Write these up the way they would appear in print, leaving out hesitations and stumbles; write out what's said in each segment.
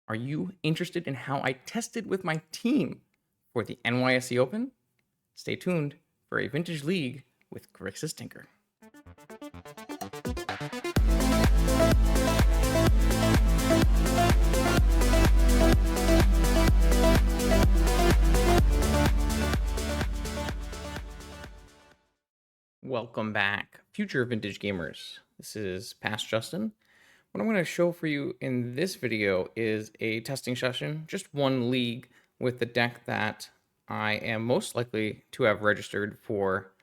Are you interested in how I tested with my team for the NYSE Open? Stay tuned for a vintage league with Grixis Tinker. Welcome back, future vintage gamers. This is Past Justin. What I'm going to show for you in this video is a testing session, just one league with the deck that I am most likely to have registered for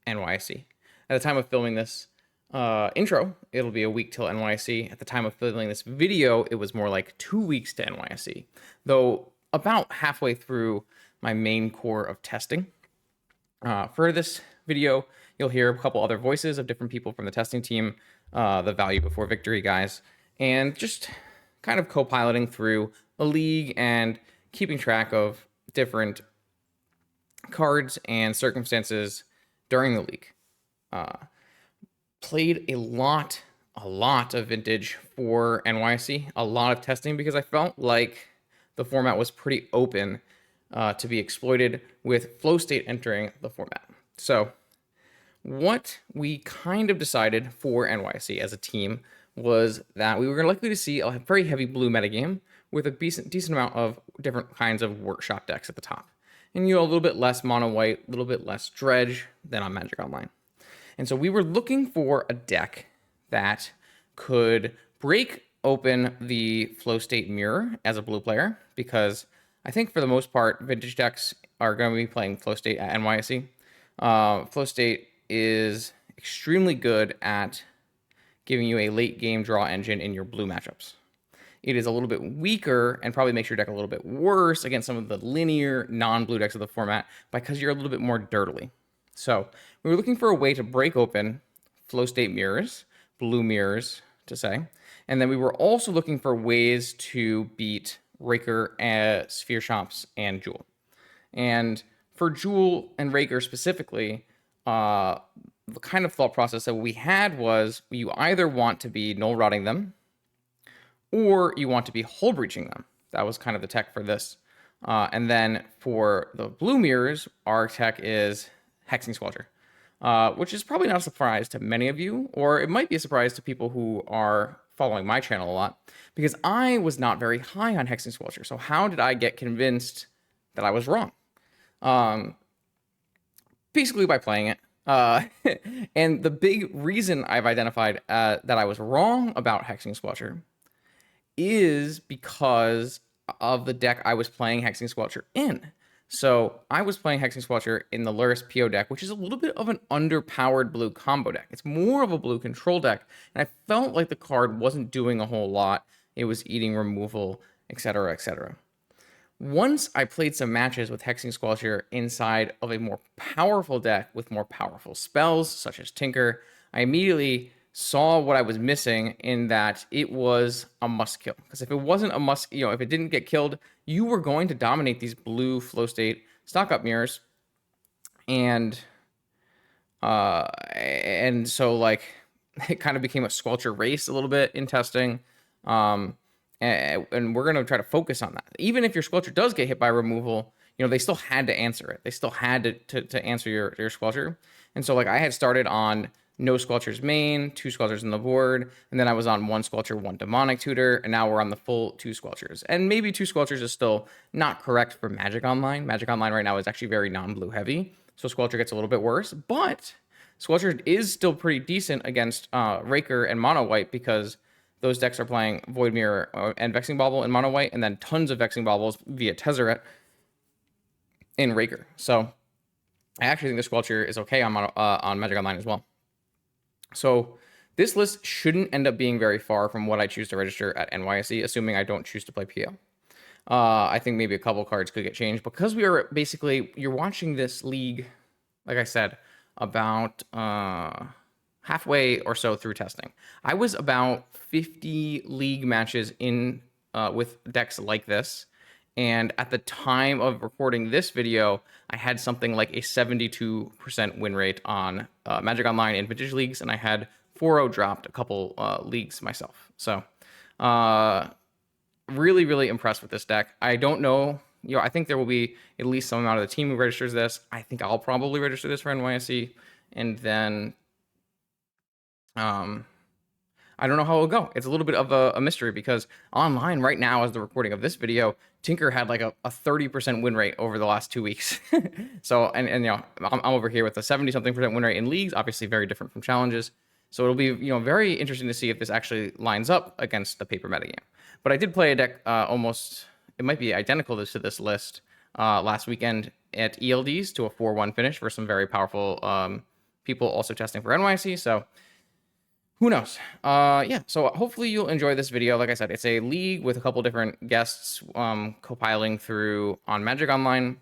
NYSE. At the time of filming this intro, it'll be a week till NYSE. At the time of filming this video, it was more like 2 weeks to NYSE, though about halfway through my main core of testing. For this video, you'll hear a couple other voices of different people from the testing team, the Value Before Victory guys, and just kind of co-piloting through a league and keeping track of different cards and circumstances during the league. Played a lot of vintage for NYSE, a lot of testing, because I felt like the format was pretty open to be exploited with flow state entering the format. So what we kind of decided for NYSE as a team was that we were likely to see a very heavy blue metagame with a decent amount of different kinds of workshop decks at the top. And a little bit less mono white, a little bit less dredge than on Magic Online. And so we were looking for a deck that could break open the flow state mirror as a blue player, because I think for the most part, vintage decks are going to be playing flow state at NYSE. Flow state is extremely good at giving you a late game draw engine in your blue matchups. It is a little bit weaker and probably makes your deck a little bit worse against some of the linear non-blue decks of the format because you're a little bit more dirtily. So we were looking for a way to break open flow state mirrors, blue mirrors to say, and then we were also looking for ways to beat Raker, Sphere Shops, and Jewel. And for Jewel and Raker specifically, the kind of thought process that we had was you either want to be null rotting them or you want to be hull breaching them. That was kind of the tech for this. And then for the blue mirrors, our tech is Hexing Squelcher, which is probably not a surprise to many of you, or it might be a surprise to people who are following my channel a lot, because I was not very high on Hexing Squelcher. So how did I get convinced that I was wrong? Basically by playing it. And the big reason I've identified that I was wrong about Hexing Squelcher is because of the deck I was playing Hexing Squelcher in. So I was playing Hexing Squelcher in the Lurrus PO deck, which is a little bit of an underpowered blue combo deck. It's more of a blue control deck, and I felt like the card wasn't doing a whole lot. It was eating removal, etc., etc. Once I played some matches with Hexing Squelcher inside of a more powerful deck with more powerful spells, such as Tinker, I immediately saw what I was missing in that it was a must kill. Because if it wasn't a must, if it didn't get killed, you were going to dominate these blue flow state stock up mirrors. And so like it kind of became a Squelcher race a little bit in testing. And we're going to try to focus on that. Even if your Squelcher does get hit by removal, they still had to answer it. They still had to answer your Squelcher. And so like I had started on no Squelchers main, 2 Squelchers on the board, and then I was on 1 Squelcher, 1 Demonic Tutor, and now we're on the full 2 Squelchers. And maybe 2 Squelchers is still not correct for Magic Online. Magic Online right now is actually very non-blue heavy, so Squelcher gets a little bit worse, but Squelcher is still pretty decent against Raker and Mono White, because those decks are playing Void Mirror and Vexing Bauble in Mono White, and then tons of Vexing Baubles via Tezzeret in Raker. So I actually think the Squelcher is okay on Magic Online as well. So this list shouldn't end up being very far from what I choose to register at NYSE, assuming I don't choose to play PO. I think maybe a couple cards could get changed, because we are basically, you're watching this league, like I said, about halfway or so through testing. I was about 50 league matches in with decks like this. And at the time of recording this video, I had something like a 72% win rate on Magic Online in vintage leagues, and I had 4-0 dropped a couple leagues myself. So really, really impressed with this deck. I don't know. I think there will be at least some amount of the team who registers this. I think I'll probably register this for NYSE, and then I don't know how it'll go. It's a little bit of a mystery because online right now, as the recording of this video, Tinker had like a 30% win rate over the last 2 weeks. So, and I'm over here with a 70-something% win rate in leagues, obviously very different from challenges. So it'll be, very interesting to see if this actually lines up against the paper metagame. But I did play a deck almost, it might be identical to this list last weekend at ELDs to a 4-1 finish for some very powerful people also testing for NYC. So who knows? Yeah, so hopefully you'll enjoy this video. Like I said, it's a league with a couple different guests compiling through on Magic Online.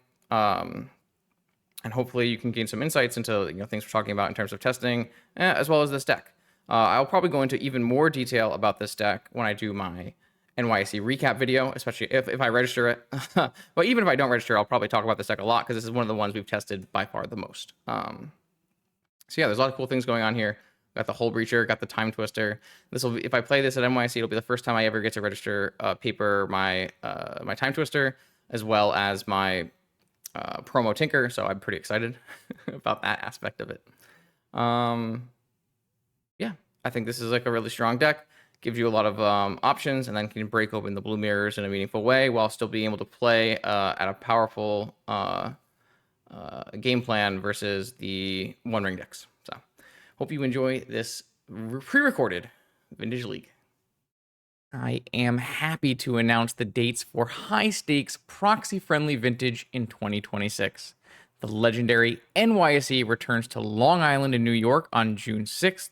And hopefully you can gain some insights into things we're talking about in terms of testing, as well as this deck. I'll probably go into even more detail about this deck when I do my NYSE recap video, especially if I register it. But even if I don't register, I'll probably talk about this deck a lot because this is one of the ones we've tested by far the most. So yeah, there's a lot of cool things going on here. Got the Hull Breacher, got the Time Twister. This will be, if I play this at NYC, it'll be the first time I ever get to register paper my my Time Twister, as well as my promo Tinker. So I'm pretty excited about that aspect of it. Yeah, I think this is like a really strong deck. Gives you a lot of options, and then can break open the blue mirrors in a meaningful way while still being able to play at a powerful game plan versus the One Ring decks. So hope you enjoy this pre-recorded Vintage League. I am happy to announce the dates for high-stakes, proxy-friendly Vintage in 2026. The legendary NYSE returns to Long Island in New York on June 6th.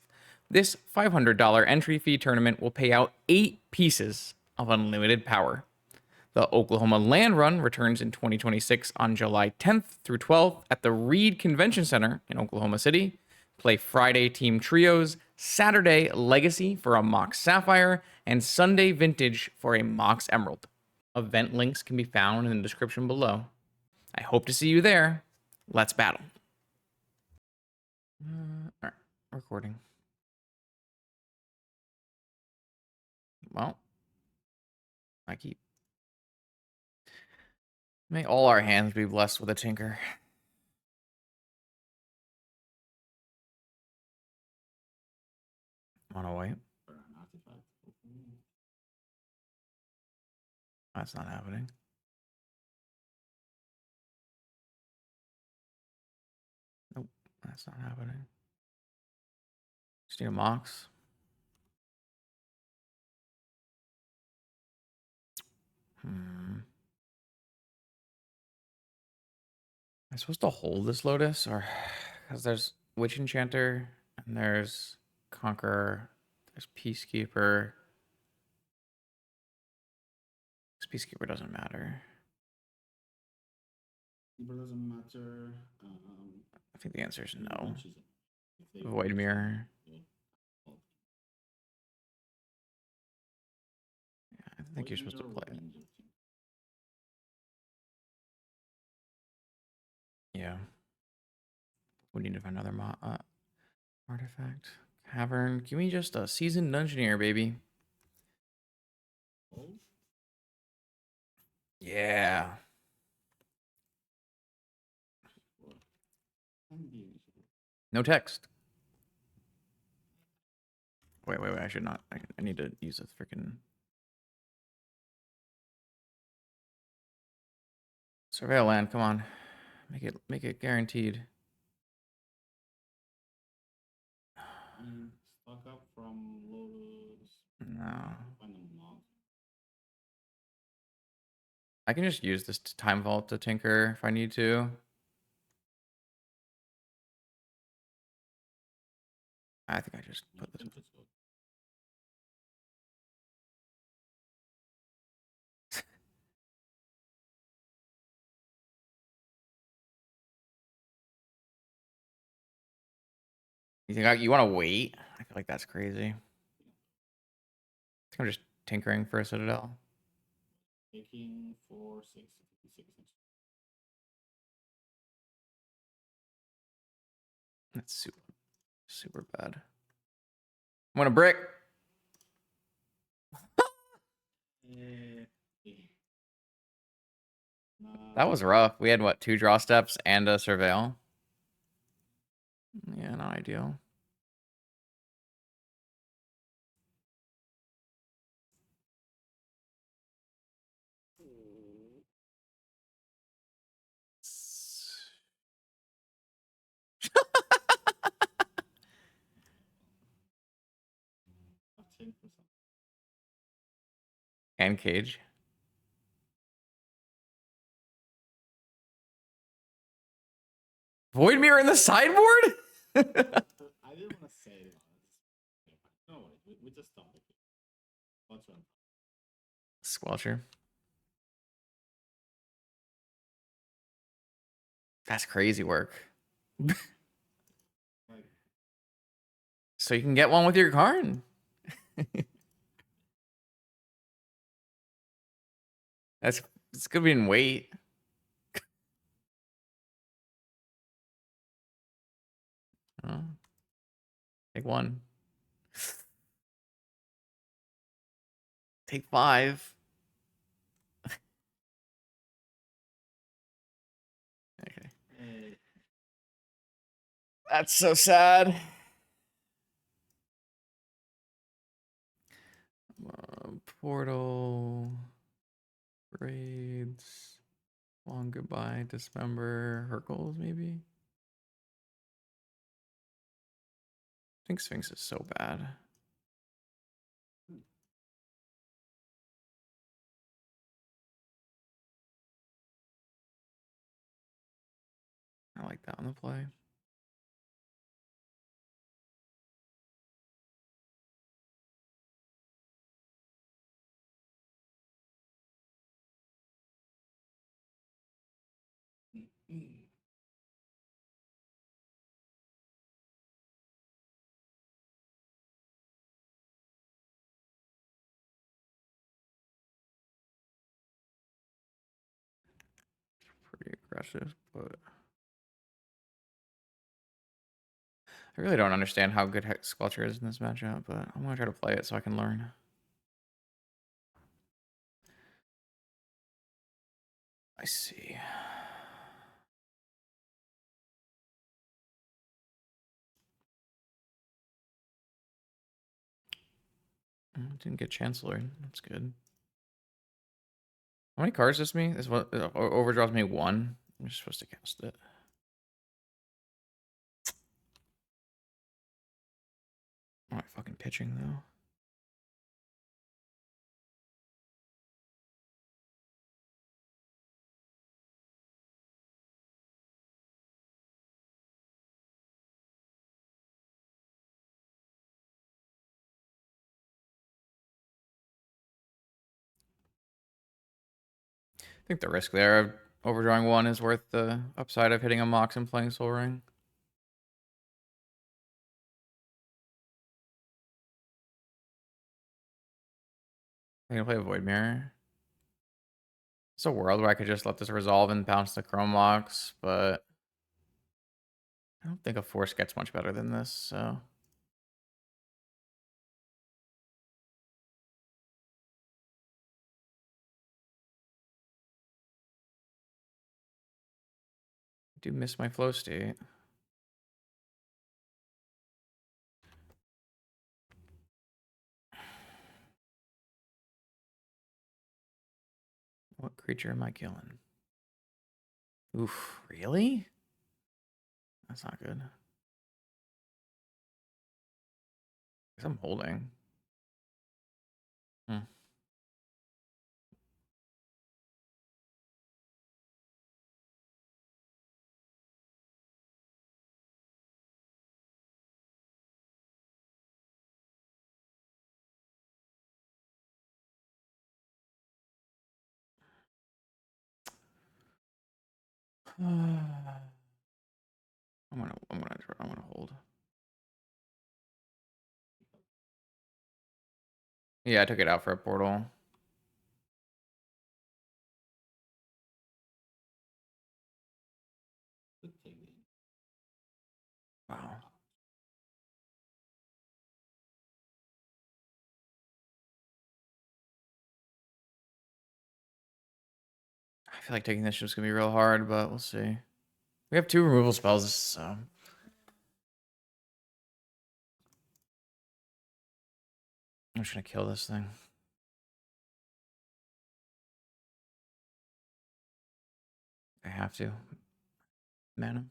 This $500 entry fee tournament will pay out 8 pieces of unlimited power. The Oklahoma Land Run returns in 2026 on July 10th through 12th at the Reed Convention Center in Oklahoma City. Play Friday Team Trios, Saturday Legacy for a Mox Sapphire, and Sunday Vintage for a Mox Emerald. Event links can be found in the description below. I hope to see you there. Let's battle. All right, recording. Well, may all our hands be blessed with a Tinker. Wanna wait? That's not happening. Nope, that's not happening. Just need a Mox. Am I supposed to hold this Lotus, or because there's Witch Enchanter and there's Conqueror, there's Peacekeeper. This Peacekeeper doesn't matter. It doesn't matter. I think the answer is no. Void Mirror. Yeah, I think you're supposed to play it. Yeah. We need to find another artifact. Cavern. Give me just a Seasoned Dungeoneer, baby. Yeah. No text. Wait. I should not. I need to use a freaking Surveil Land. Come on. Make it guaranteed. Stock up from Lotus. No. I can just use this Time Vault to Tinker if I need to. I think I just put this. You think you want to wait? I feel like that's crazy. I think I'm just tinkering for a Citadel. Taking 4, 6, 56. That's super bad. I'm gonna brick. Yeah. That was rough. We had what, 2 draw steps and a surveil. Yeah, not ideal. And cage. Void mirror in the sideboard? I didn't want to say it. No, we just stopped it. What's wrong? Squelcher. That's crazy work. Like, So you can get one with your card. It's gonna be in weight. Oh. Take 1. Take 5. Okay. That's so sad. Portal. Braids. Long goodbye. Dismember. Hercules, maybe? I think Sphinx is so bad. I like that on the play. Pretty aggressive, but I really don't understand how good Hex Sculpture is in this matchup, but I'm gonna try to play it so I can learn. I see. Didn't get Chancellor. That's good. How many cards does me? This one overdraws me 1. I'm just supposed to cast it. Am I fucking pitching though? I think the risk there of overdrawing 1 is worth the upside of hitting a Mox and playing Soul Ring. I'm gonna play a Void Mirror. It's a world where I could just let this resolve and bounce the Chrome Mox, but I don't think a Force gets much better than this, so. I do miss my flow state. What creature am I killing? Oof, really? That's not good. Guess I'm holding. Hmm. I'm gonna hold. Yeah, I took it out for a portal. Wow. feel like taking this ship's gonna be real hard, but we'll see. We have 2 removal spells, so. I'm just gonna kill this thing. I have to. Mana.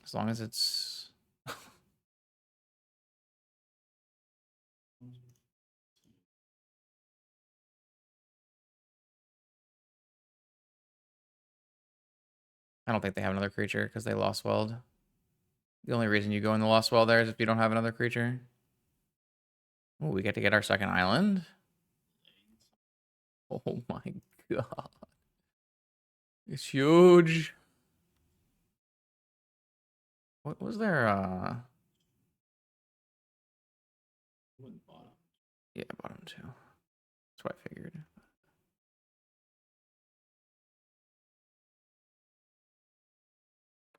As long as it's. I don't think they have another creature because they lost Weld. The only reason you go in the Lost Well there is if you don't have another creature. Oh, we get to get our second island? Oh my god. It's huge. What was there? Yeah, bottom 2. That's what I figured.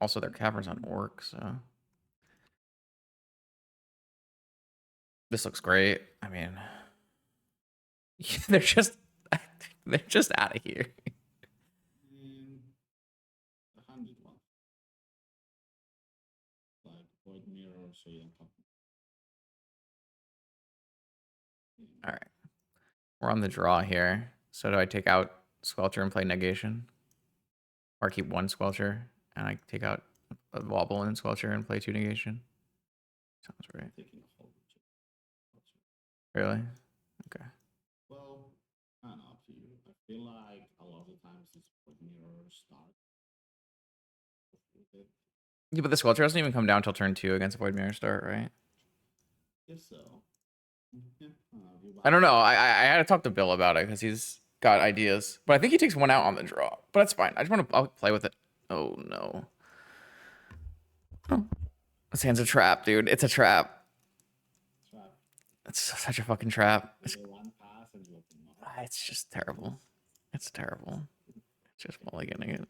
Also, their caverns on Orc, so. This looks great. I mean, they're just out of here. 101. Like void mirror, so you don't talk. All right, we're on the draw here. So do I take out Squelcher and play Negation, or keep 1 Squelcher and I take out a Wobble and Squelcher and play 2 Negation? Sounds right. Taking a whole bunch of. Really? Okay. Well, I don't know, up to you. I feel like a lot of the times this void mirror starts. Yeah, but the Squelcher doesn't even come down till turn 2 against a Void Mirror start, right? If so. Yeah, I don't know. I had to talk to Bill about it because he's got ideas. But I think he takes 1 out on the draw. But that's fine. I just want to I'll play with it. Oh, no. Oh. This hand's a trap, dude. It's a trap. It's such a fucking trap. It's just terrible. It's terrible. It's just mulliganing it.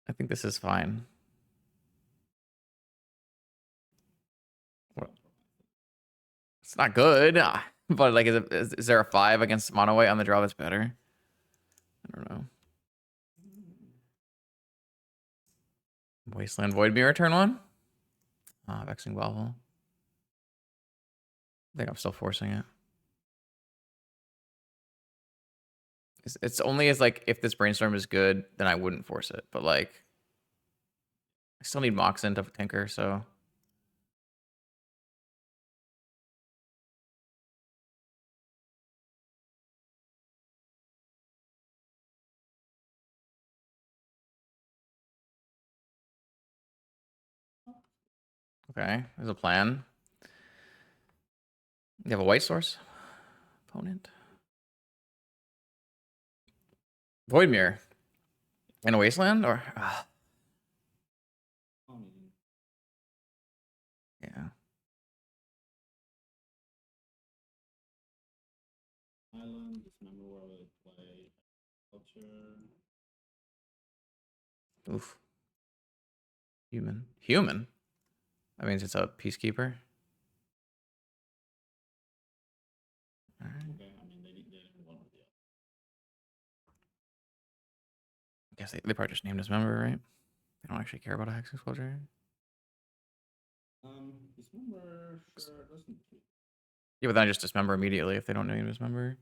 I think this is fine. It's not good, but like, is there a 5 against mono white on the draw that's better? I don't know. Wasteland Void Mirror turn 1. Vexing Bobble. I think I'm still forcing it. It's only as like if this brainstorm is good, then I wouldn't force it. But like, I still need Moxen to Tinker, so. Okay, there's a plan. You have a white source opponent. Void Mirror. In a wasteland or yeah. Island, dismember where we play culture. Oof. Human. Human? That means it's a peacekeeper. Alright. Okay, I mean they didn't one or the other. I guess they probably just named his member, right? They don't actually care about a hex exposure. Dismember sure doesn't. Yeah, but then I just dismember immediately if they don't name his member.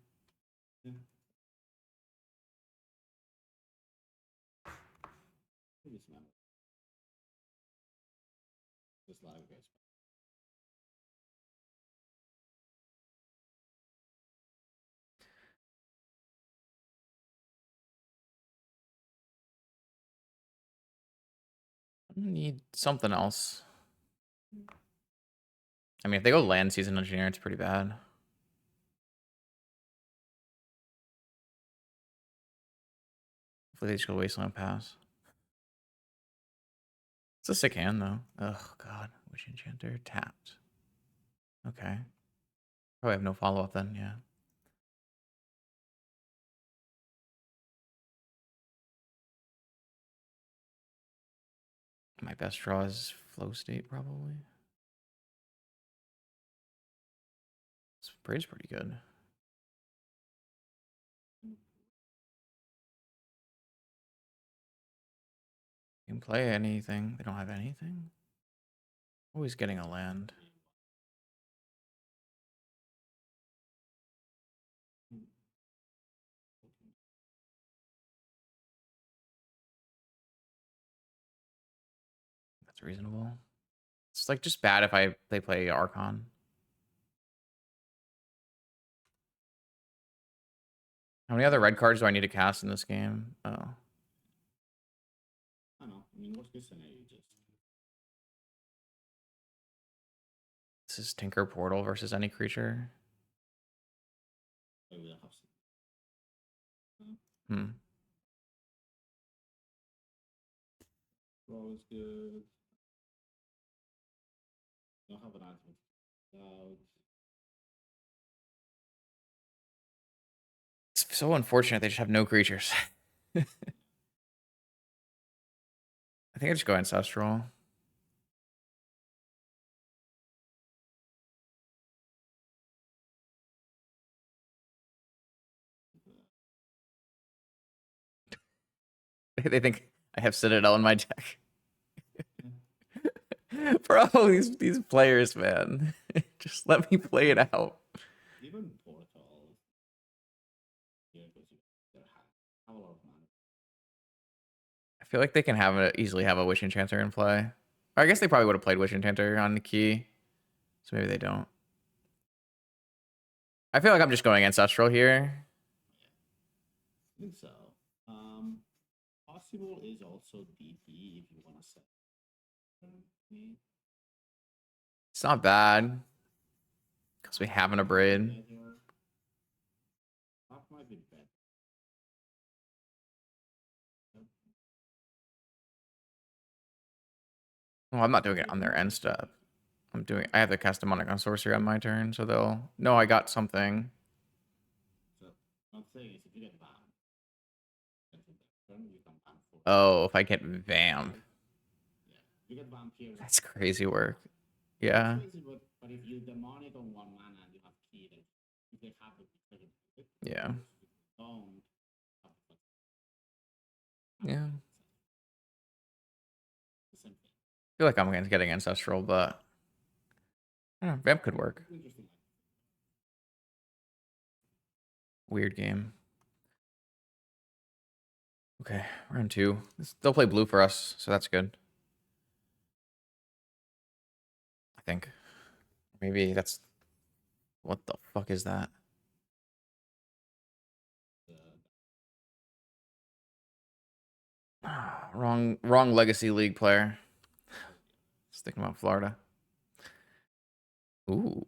Yeah. Dismember. Just live guys. I need something else. I mean, if they go land season engineer, it's pretty bad. Hopefully they just go wasteland pass. It's a sick hand though. Oh god, Witch Enchanter tapped. Okay. Probably have no follow up then. Yeah. My best draw is flow state probably. This braid's pretty good. You can play anything. They don't have anything. Always getting a land. That's reasonable. It's like just bad if they play Archon. How many other red cards do I need to cast in this game? Oh. I don't know. I mean, worst case scenario, you just. This is Tinker Portal versus any creature. Maybe have some. Hmm. Draw is good. Don't have an item out. It's so unfortunate they just have no creatures. I think I just go Ancestral. They think I have Citadel in my deck. Bro, these players, man. Just let me play it out. Even Portal. Yeah, because they have a lot of mana. I feel like they can easily have a Wish Enchanter in play. Or I guess they probably would have played Wish Enchanter on the key. So maybe they don't. I feel like I'm just going Ancestral here. I think so. Possible is also DP if you want to set. It's not bad. Because we have an Abrade. That might be better. Well, I'm not doing it on their end step. I have to cast Demonic on Sorcery on my turn, so they'll no, I got something. So, one thing is if you get banned, you can ban for. Oh, if I get Vamp. Yeah, you get banned here. That's crazy work. Yeah. It's crazy, but if you demonic on 1 mana and you have key, then if they have it, Yeah. don't. Yeah. The same thing. I feel like I'm getting Ancestral, but I don't know, Vamp could work. Interesting. Weird game. Okay, round 2. They'll play blue for us, so that's good. I think. Maybe that's... What the fuck is that? Wrong Legacy League player. Just thinking about Florida. Ooh.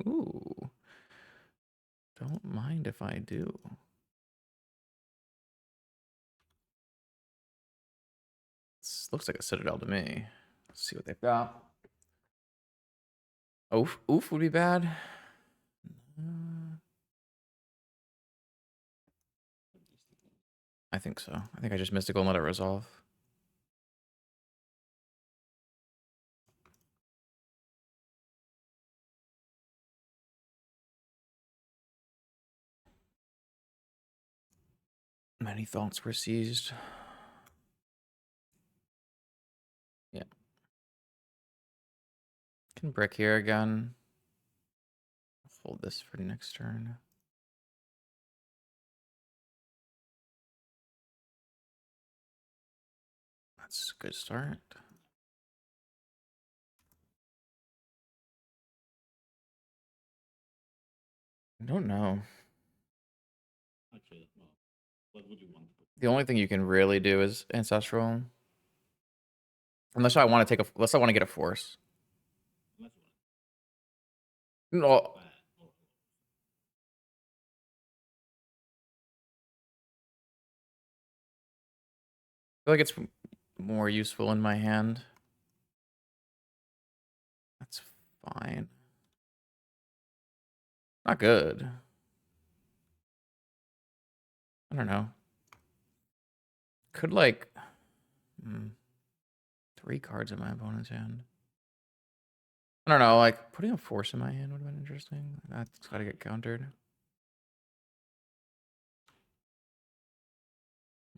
Ooh. Don't mind if I do. This looks like a Citadel to me. Let's see what they've got. Oof would be bad. I think so. I think I just Mystical and let it resolve. Many thoughts were seized. Yeah. Can brick here again. Hold this for next turn. That's a good start. I don't know. Actually, well, what would you want to put? The only thing you can really do is Ancestral. Unless I want to unless I want to get a Force. No. I feel like it's more useful in my hand. That's fine. Not good. I don't know. Could like 3 cards in my opponent's hand. I don't know, like putting a force in my hand would have been interesting. That's got to get countered.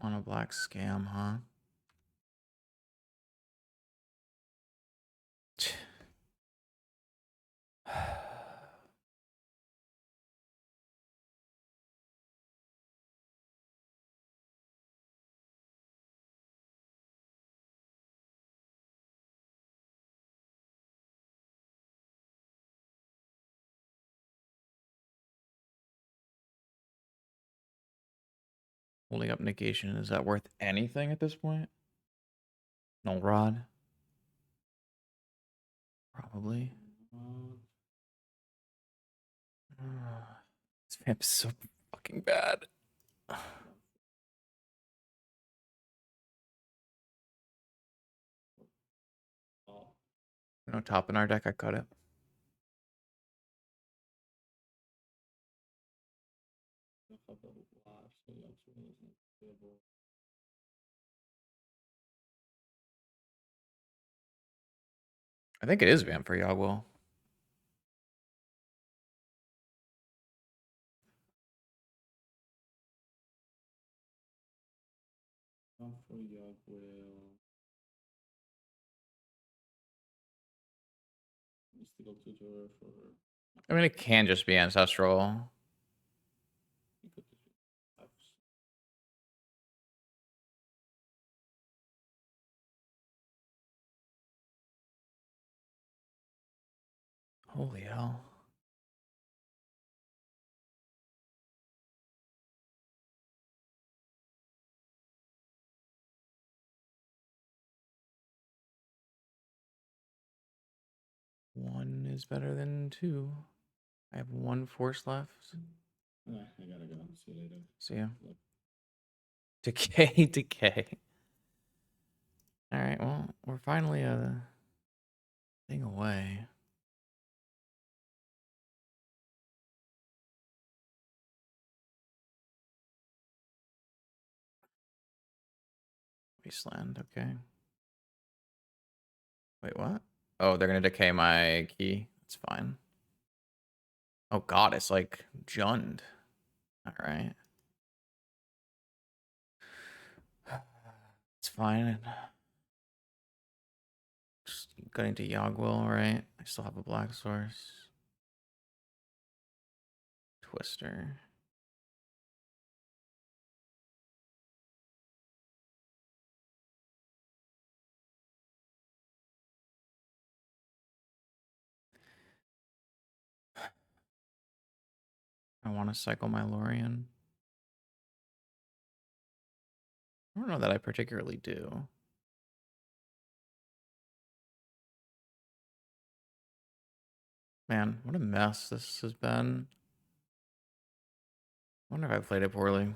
On a black scam, huh? Holding up negation, is that worth anything at this point? No rod? Probably. This vamp's so fucking bad. No top in our deck, I cut it. I think it is vamp for Yagwell. Mystical tutor for. I mean, it can just be ancestral. Holy hell. One is better than two. I have one force left. I gotta go. See you later. See ya. Decay, decay. All right, well, we're finally a thing away. Wasteland, okay. Wait, what? Oh, they're gonna decay my key. That's fine. Oh god, it's like Jund. All right. It's fine. Just getting to Yogwill, right? I still have a black source. Twister. I want to cycle my Lorien. I don't know that I particularly do. Man, what a mess this has been. I wonder if I played it poorly.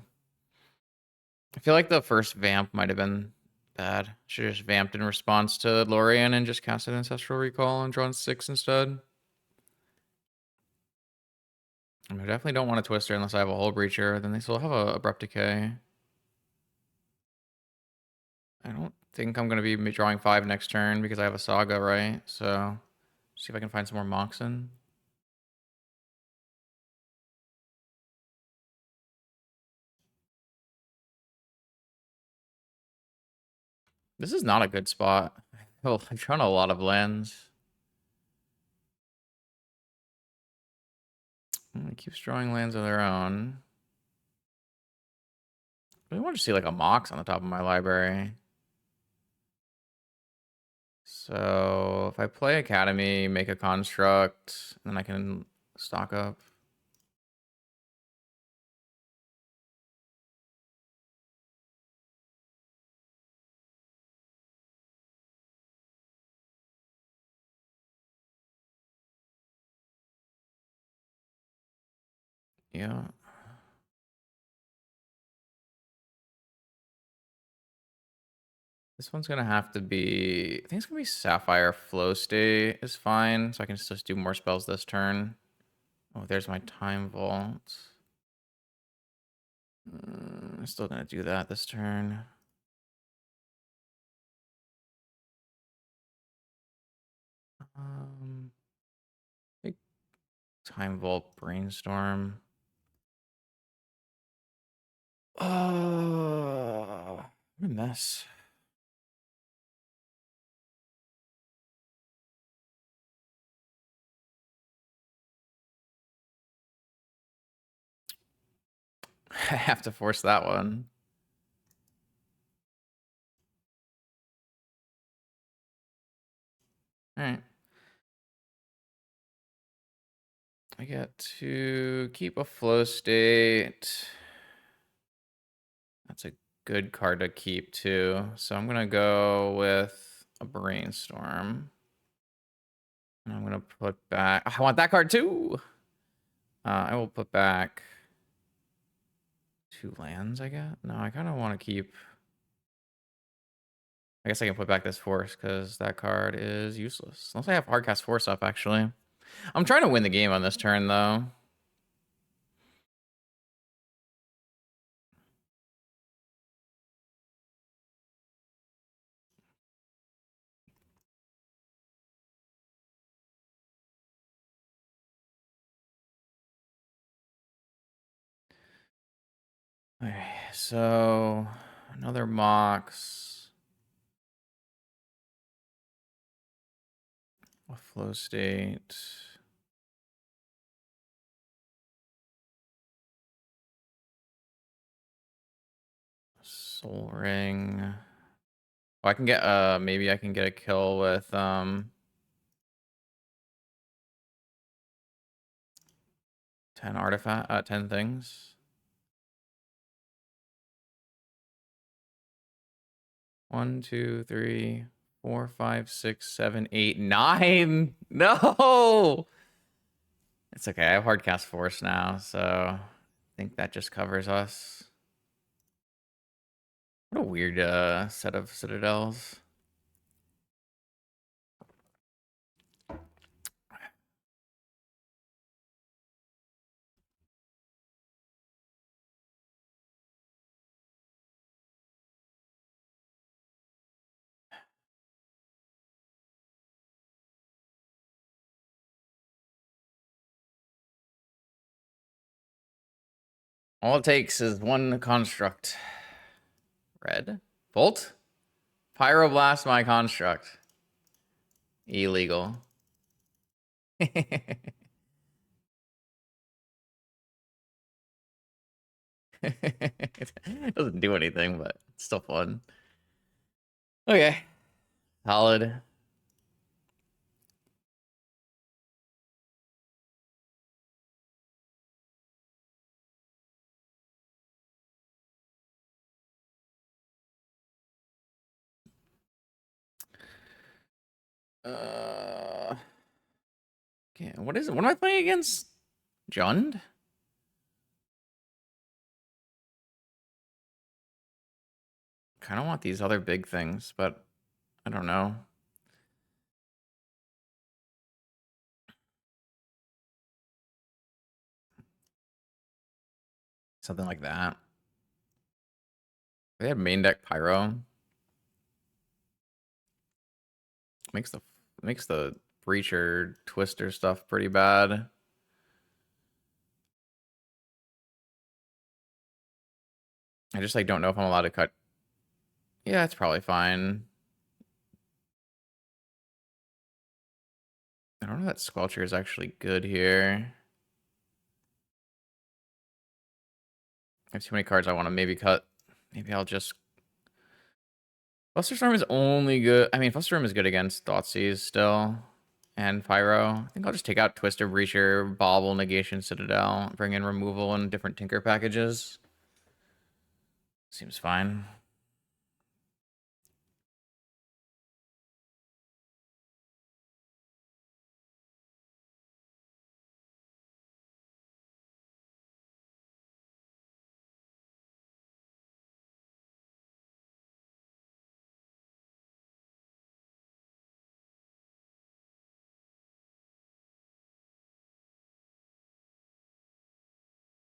I feel like the first vamp might have been bad. Should have just vamped in response to Lorien and just casted Ancestral Recall and drawn 6 instead. I mean, I definitely don't want a Twister unless I have a Hull Breacher. Then they still have a Abrupt Decay. I don't think I'm going to be drawing 5 next turn because I have a Saga, right? So, see if I can find some more Moxen. This is not a good spot. Oh, I've drawn a lot of lands. It keeps drawing lands of their own. I want to see like a Mox on the top of my library. So if I play Academy, make a construct, then I can stock up. Yeah. This one's gonna have to be, I think it's gonna be Sapphire Flow State is fine. So I can just do more spells this turn. Oh, there's my Time Vault. I'm still gonna do that this turn. Time Vault, Brainstorm. Oh, what a mess. I have to force that one. All right. I get to keep a flow state. That's a good card to keep too. So I'm gonna go with a Brainstorm. And I'm gonna put back. I want that card too. I will put back 2 lands. I guess. No, I kind of want to keep. I guess I can put back this Force because that card is useless. Unless I have Hardcast Force up, actually. I'm trying to win the game on this turn, though. Okay, so another Mox. A Flow State. Soul Ring. Oh, I can get maybe I can get a kill with 10 artifact 10 things. 1, 2, 3, 4, 5, 6, 7, 8, 9. No. It's okay. I have Hardcast Force now, so I think that just covers us. What a weird set of citadels. All it takes is one construct. Red? Bolt? Pyroblast my construct. Illegal. It doesn't do anything, but it's still fun. Okay. Solid. Okay, what is it? What am I playing against? Jund? Kind of want these other big things, but I don't know. Something like that. They had main deck Pyro. Makes the Breacher Twister stuff pretty bad. I just like don't know if I'm allowed to cut. Yeah, it's probably fine. I don't know that Squelcher is actually good here. I have too many cards I want to maybe cut. Maybe I'll just... Flusterstorm is only good... I mean, Flusterstorm is good against Thoughtseize still. And Pyro. I think I'll just take out Twister, Breacher, Bauble, Negation, Citadel. Bring in removal and different Tinker packages. Seems fine.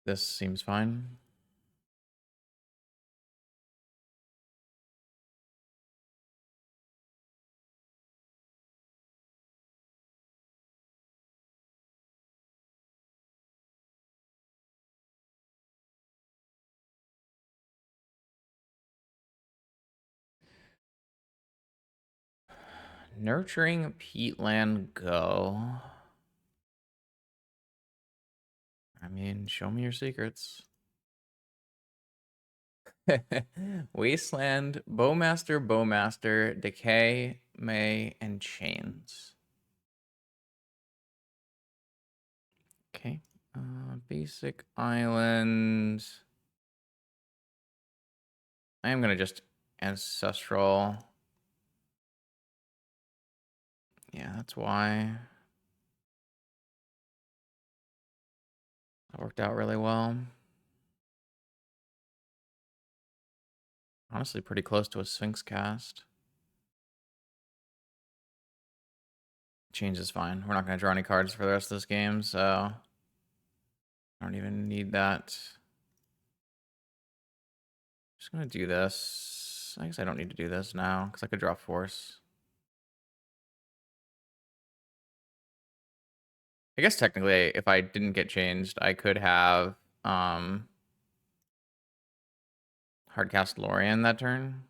This seems fine. Nurturing peatland go. I mean, show me your secrets. Wasteland, Bowmaster, Decay, May, and Chains. Okay. Basic island. I am gonna just ancestral. Yeah, that's why. That worked out really well. Honestly, pretty close to a Sphinx cast. Change is fine. We're not going to draw any cards for the rest of this game, so I don't even need that. Just going to do this. I guess I don't need to do this now because I could draw Force. I guess technically, if I didn't get changed, I could have hardcast Lorien that turn.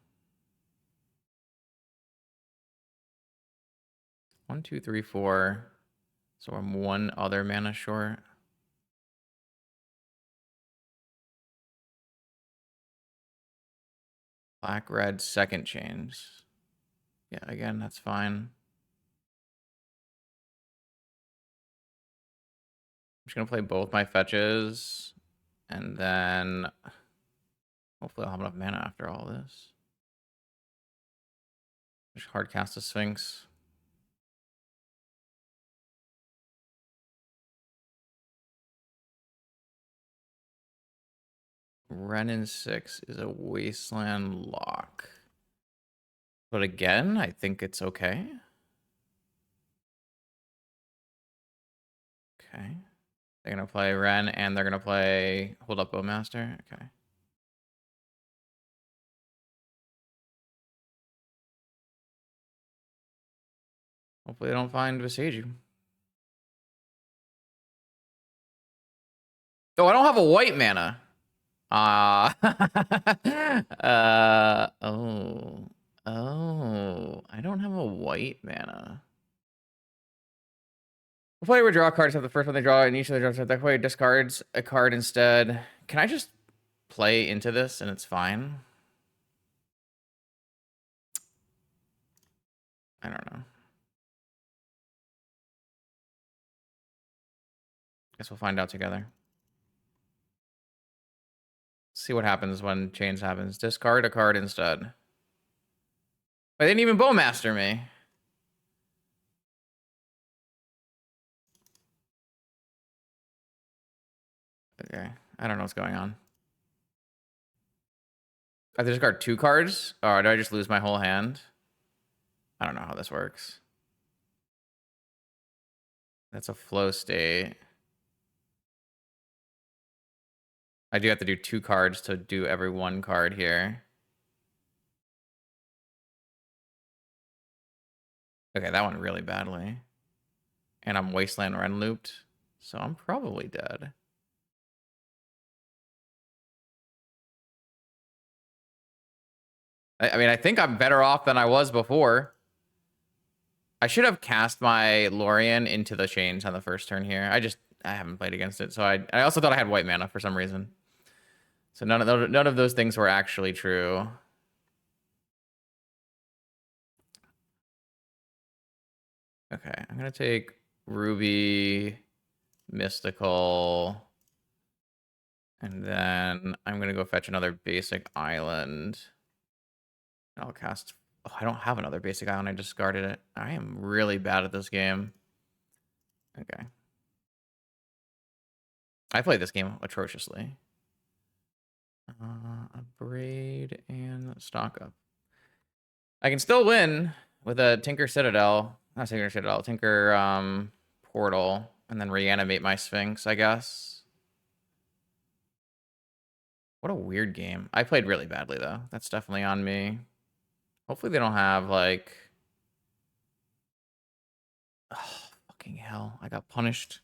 1, 2, 3, 4. So I'm one other mana short. Black, red, second change. Yeah, again, that's fine. I'm just going to play both my fetches. And then hopefully I'll have enough mana after all this. Just hard cast a Sphinx. Renin 6 is a Wasteland lock. But again, I think it's okay. Okay. They're going to play Ren and they're going to play Hold Up Bowmaster. Okay. Hopefully they don't find Viseiju. Oh, I don't have a white mana. I don't have a white mana. The player would draw cards. Have the first one they draw, and each of the draws. That player discards a card instead. Can I just play into this and it's fine? I don't know. Guess we'll find out together. See what happens when chains happens. Discard a card instead. They didn't even Bowmaster me. Okay, I don't know what's going on. I have to discard 2 cards? Or do I just lose my whole hand? I don't know how this works. That's a flow state. I do have to do 2 cards to do every 1 card here. Okay, that went really badly. And I'm Wasteland Ren looped, so I'm probably dead. I mean, I think I'm better off than I was before. I should have cast my Lorien into the chains on the first turn here. I haven't played against it, so I also thought I had white mana for some reason. So none of those things were actually true. Okay, I'm gonna take Ruby, Mystical, and then I'm gonna go fetch another basic island. I'll cast. Oh, I don't have another basic island. I discarded it. I am really bad at this game. Okay. I played this game atrociously. A braid and stock up. I can still win with a Tinker Citadel. Not Tinker Citadel, Tinker Portal, and then reanimate my Sphinx, I guess. What a weird game. I played really badly, though. That's definitely on me. Hopefully they don't have, like... Oh, fucking hell. I got punished.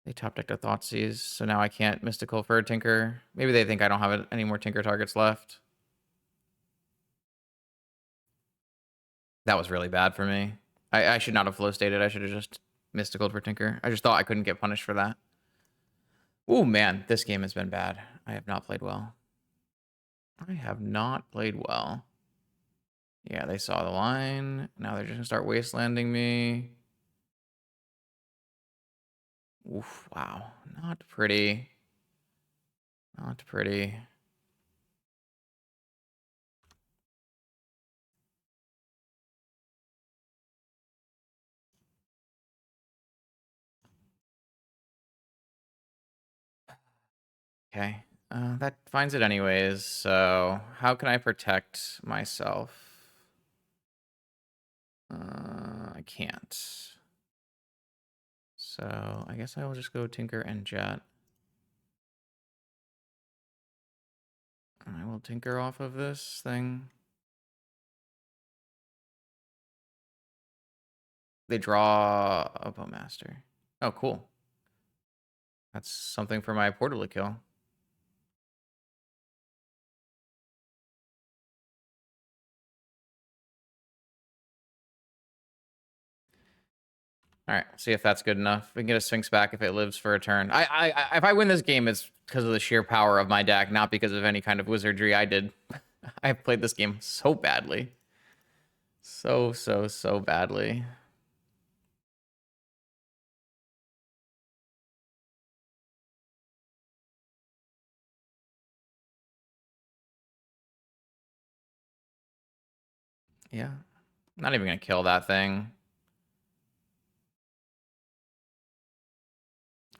They top decked a Thoughtseize, so now I can't Mystical for a Tinker. Maybe they think I don't have any more Tinker targets left. That was really bad for me. I should not have flow stated. I should have just mystical for Tinker. I just thought I couldn't get punished for that. Oh man, this game has been bad. I have not played well. I have not played well. Yeah, they saw the line. Now they're just gonna start wastelanding me. Oof, wow. Not pretty. Not pretty. Okay. That finds it anyways, so how can I protect myself? I can't. So I guess I will just go Tinker and Jet. I will Tinker off of this thing. They draw a Bowmaster. Oh, cool. That's something for my portal to kill. All right, see if that's good enough. We can get a Sphinx back if it lives for a turn. If I win this game, it's because of the sheer power of my deck, not because of any kind of wizardry I did. I've played this game so badly. So badly. Yeah. I'm not even going to kill that thing.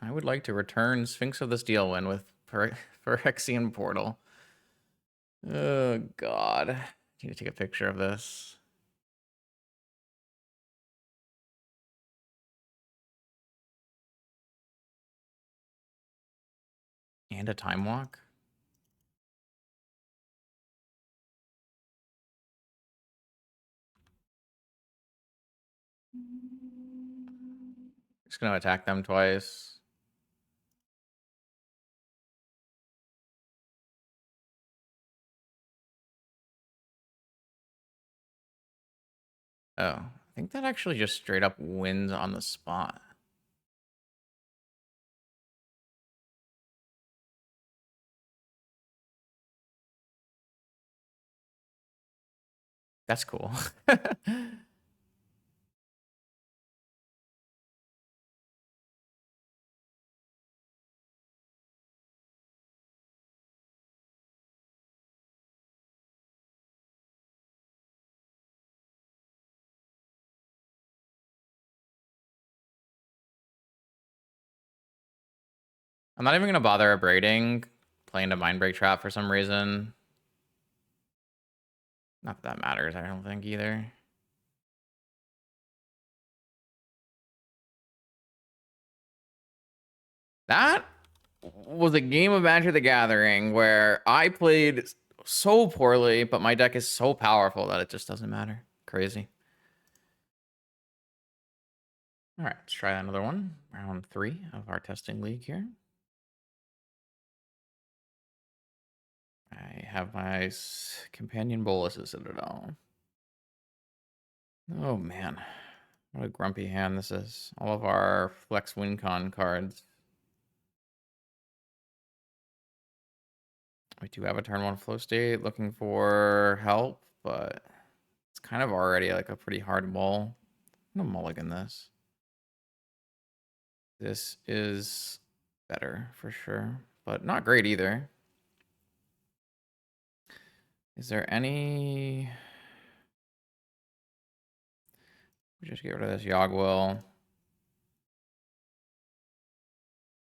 I would like to return Sphinx of the Steel Wind with Phyrexian Portal. Oh, God. I need to take a picture of this. And a Time Walk? Just going to attack them twice. Oh, I think that actually just straight up wins on the spot. That's cool. I'm not even going to bother abrading, playing a Mind Break Trap for some reason. Not that that matters, I don't think, either. That was a game of Magic the Gathering where I played so poorly, but my deck is so powerful that it just doesn't matter. Crazy. All right, let's try another one. Round 3 of our testing league here. I have my companion Bolus's Citadel. Oh man, what a grumpy hand this is. All of our Flex WinCon cards. We do have a turn 1 flow state looking for help, but it's kind of already like a pretty hard mull. I'm gonna mulligan this. This is better for sure, but not great either. Is there any... We just get rid of this Yogwill.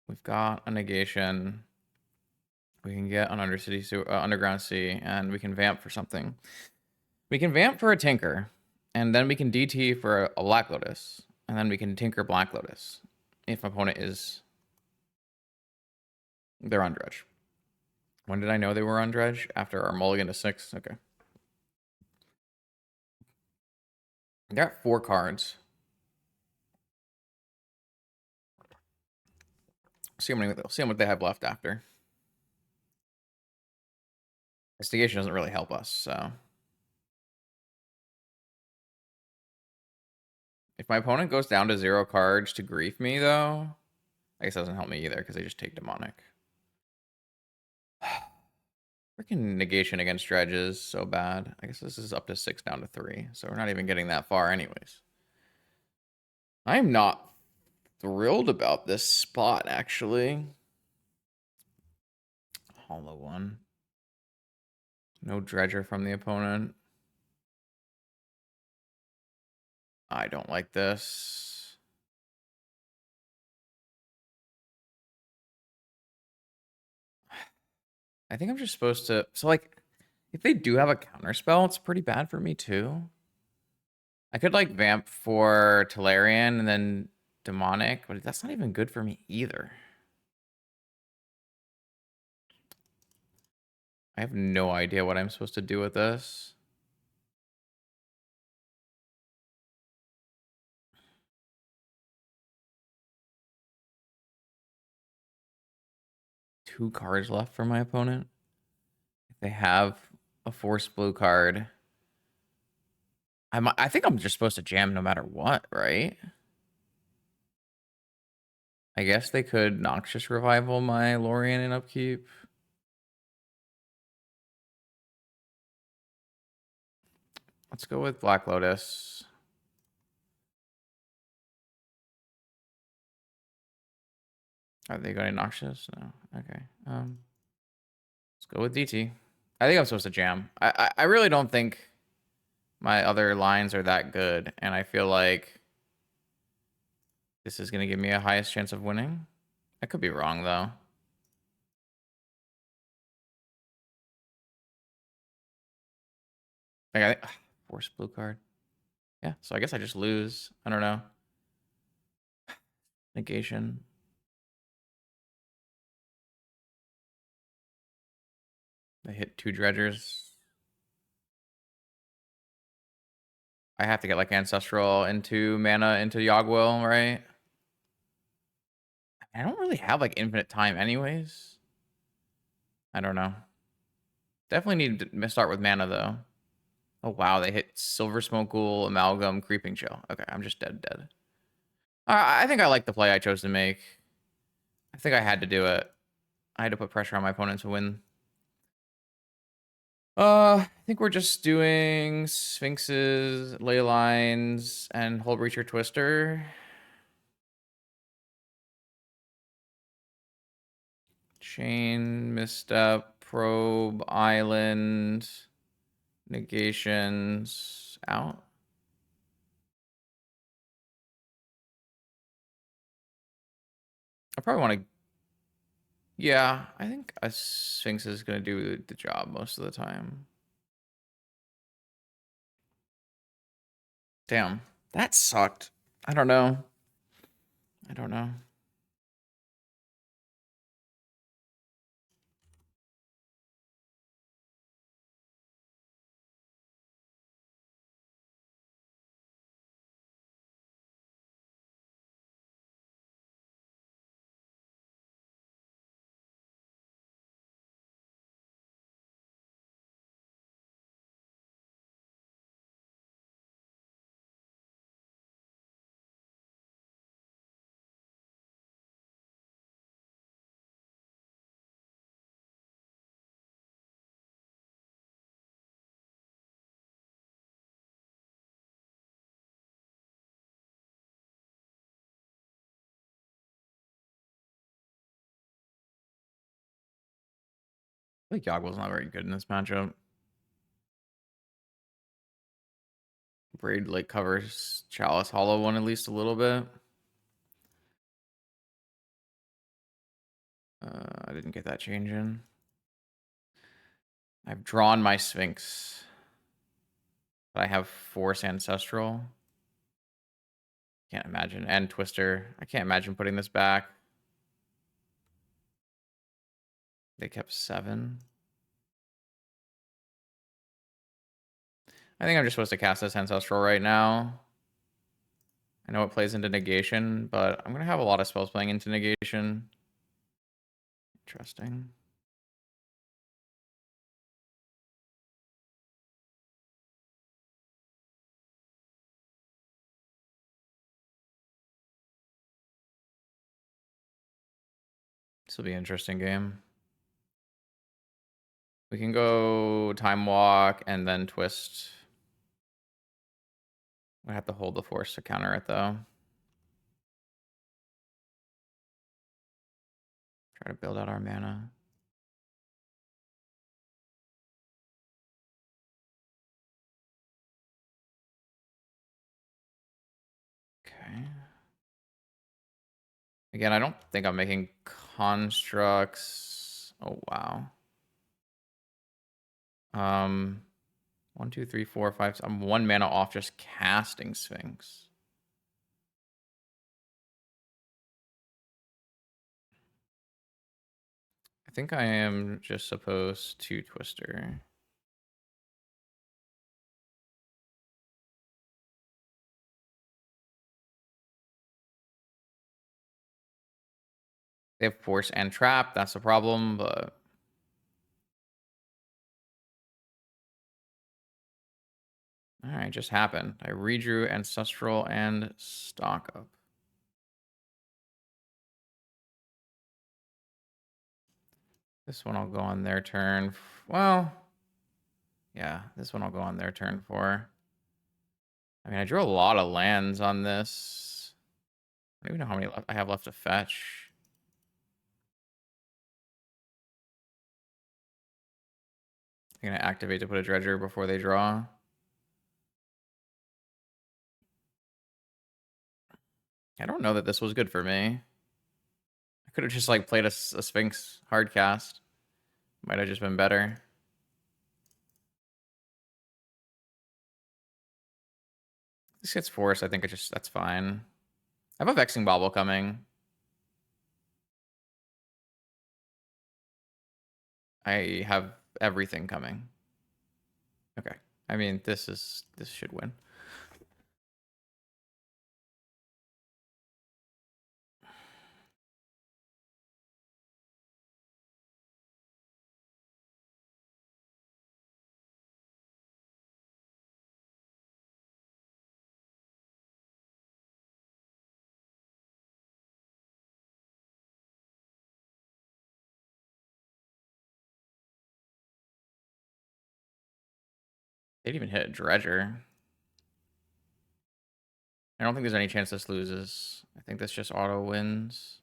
We've got a negation. We can get an underground sea, and we can vamp for something. We can vamp for a Tinker, and then we can DT for a Black Lotus, and then we can Tinker Black Lotus if my opponent is... They're on Dredge. When did I know they were on Dredge? After our mulligan to 6? Okay. I got 4 cards. See how much they have left after. Investigation doesn't really help us, so... If my opponent goes down to 0 cards to grief me, though, I guess that doesn't help me either because they just take demonic. Freaking negation against Dredge is so bad. I guess this is up to 6 down to 3, so we're not even getting that far anyways. I'm not thrilled about this spot, actually. Hollow one. No Dredger from the opponent. I don't like this. I think I'm just supposed to... So, like, if they do have a counterspell, it's pretty bad for me, too. I could, like, vamp for Tolarian and then demonic, but that's not even good for me either. I have no idea what I'm supposed to do with this. Two cards left for my opponent. If they have a force blue card, I think I'm just supposed to jam no matter what, right? I guess they could Noxious Revival my Lorien in upkeep. Let's go with Black Lotus. Are they going Noxious? No. Okay. Let's go with DT. I think I'm supposed to jam. I really don't think my other lines are that good, and I feel like this is going to give me a highest chance of winning. I could be wrong, though. Like, I think, force blue card. Yeah, so I guess I just lose. I don't know. Negation. I hit 2 dredgers. I have to get like Ancestral into mana into Yogwill, right? I don't really have like infinite time anyways. I don't know. Definitely need to start with mana though. Oh wow, they hit Silver Smoke Ghoul, Amalgam, Creeping Chill. Okay, I'm just dead. I think I like the play I chose to make. I think I had to do it. I had to put pressure on my opponent to win. I think we're just doing Sphinxes, Ley Lines, and Hull Breacher Twister. Chain, Misstep, Probe, Island, Negations, out. I probably want to... Yeah, I think a Sphinx is going to do the job most of the time. Damn, that sucked. I don't know. I think Yogwill's not very good in this matchup. Braid like covers Chalice Hollow one at least a little bit. I didn't get that change in. I've drawn my Sphinx. But I have Force Ancestral. Can't imagine. And Twister. I can't imagine putting this back. They kept 7. I think I'm just supposed to cast this Ancestral right now. I know it plays into negation, but I'm going to have a lot of spells playing into negation. Interesting. This will be an interesting game. We can go Time Walk and then Twist. I have to hold the Force to counter it, though. Try to build out our mana. Okay. Again, I don't think I'm making constructs. Oh, wow. 1, 2, 3, 4, 5. I'm 1 mana off just casting Sphinx. I think I am just supposed to Twister. They have Force and Trap. That's the problem, but... All right, just happened. I redrew Ancestral and Stock Up. This one I'll go on their turn. Well, yeah, this one I'll go on their turn for. I mean, I drew a lot of lands on this. I don't even know how many I have left to fetch. I'm going to activate to put a Dredger before they draw. I don't know that this was good for me. I could have just like played a Sphinx hard cast. Might have just been better. This gets forced. I think that's fine. I have a Vexing Bauble coming. I have everything coming. Okay. I mean, this should win. They didn't even hit a Dredger. I don't think there's any chance this loses. I think this just auto wins.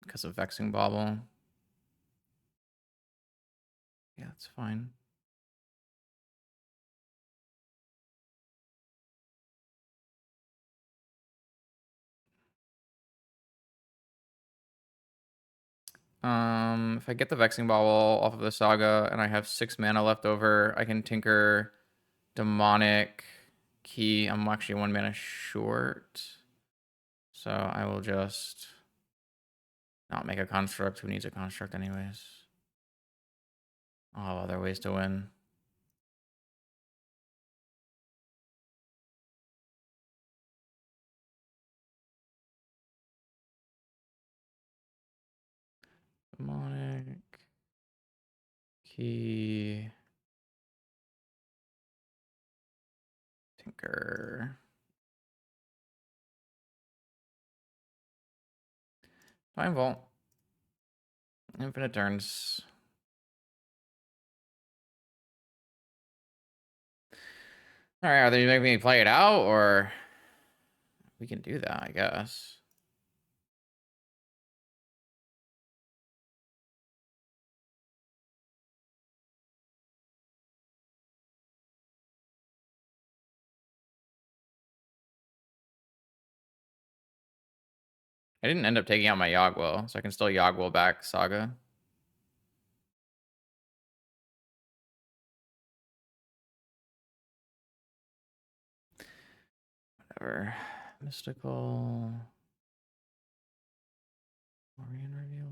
Because of Vexing Bauble. Yeah, it's fine. If I get the Vexing Bauble off of the Saga and I have 6 mana left over, I can Tinker Demonic Key. I'm actually 1 mana short. So I will just not make a construct. Who needs a construct anyways? I'll have other ways to win. Demonic Key. Tinker. Time Vault. Infinite turns. All right, are they making me play it out, or we can do that, I guess. I didn't end up taking out my Yagwell, so I can still Yagwell back Saga. Whatever. Mystical. Orion Reveal.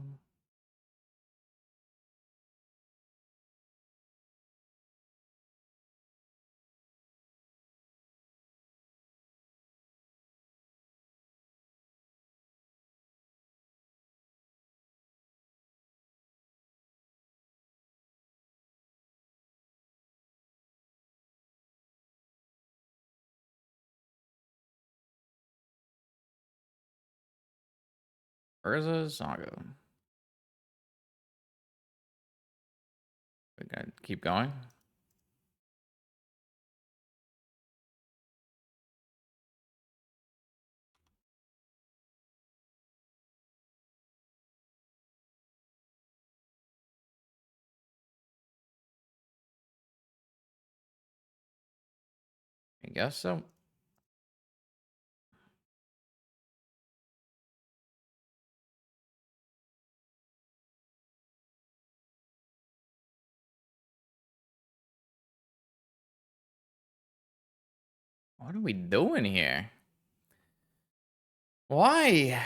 Urza, Zago. We gotta keep going. I guess so. What are we doing here? Why?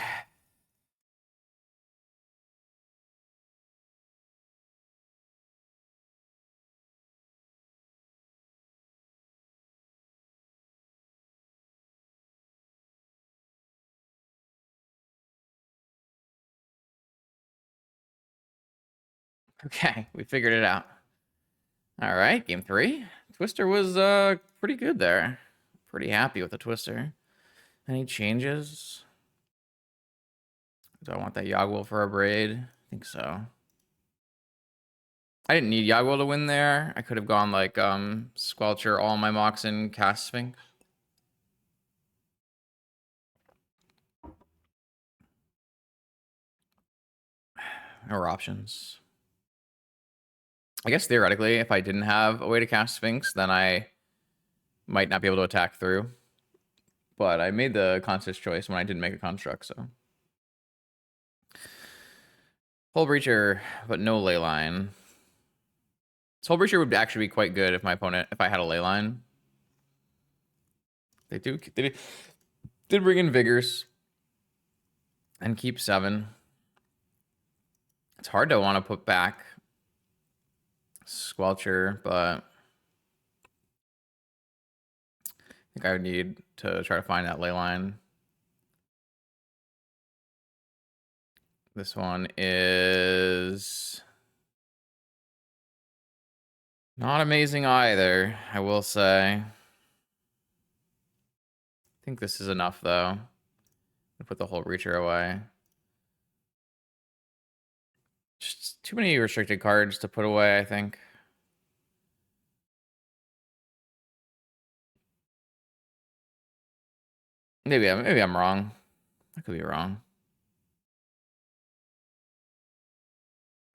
Okay, we figured it out. All right, game 3. Twister was pretty good there. Pretty happy with the Twister. Any changes? Do I want that Yogwell for a braid? I think so. I didn't need Yogwell to win there. I could have gone like Squelcher, all my Moxen, Cast Sphinx. Or options. I guess theoretically, if I didn't have a way to cast Sphinx, then I might not be able to attack through. But I made the conscious choice when I didn't make a construct, so. Hull Breacher, but no Leyline. Hull Breacher would actually be quite good if I had a Leyline. They did bring in Vigors and keep 7. It's hard to want to put back Squelcher, but I think I would need to try to find that Leyline. This one is not amazing either, I will say. I think this is enough, though. Put the Hull Breacher away. Just too many restricted cards to put away, I think. Maybe I'm wrong. I could be wrong.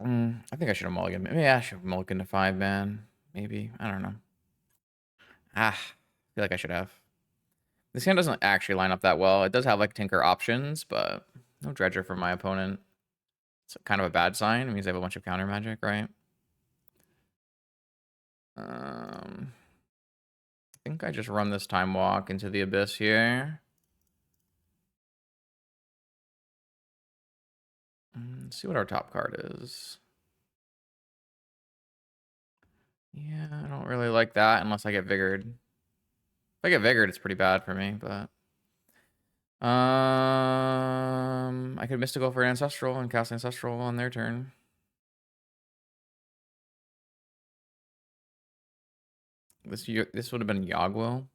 I think I should have mulliganed. Maybe I should have mulliganed to 5, man. Maybe. I don't know. I feel like I should have. This hand doesn't actually line up that well. It does have like Tinker options, but no Dredger for my opponent. It's kind of a bad sign. It means I have a bunch of counter magic, right? I think I just run this Time Walk into the Abyss here. Let's see what our top card is. Yeah, I don't really like that unless I get Vigored. If I get Vigored, it's pretty bad for me, but... I could Mystical for Ancestral and cast Ancestral on their turn. This would have been Yogwell.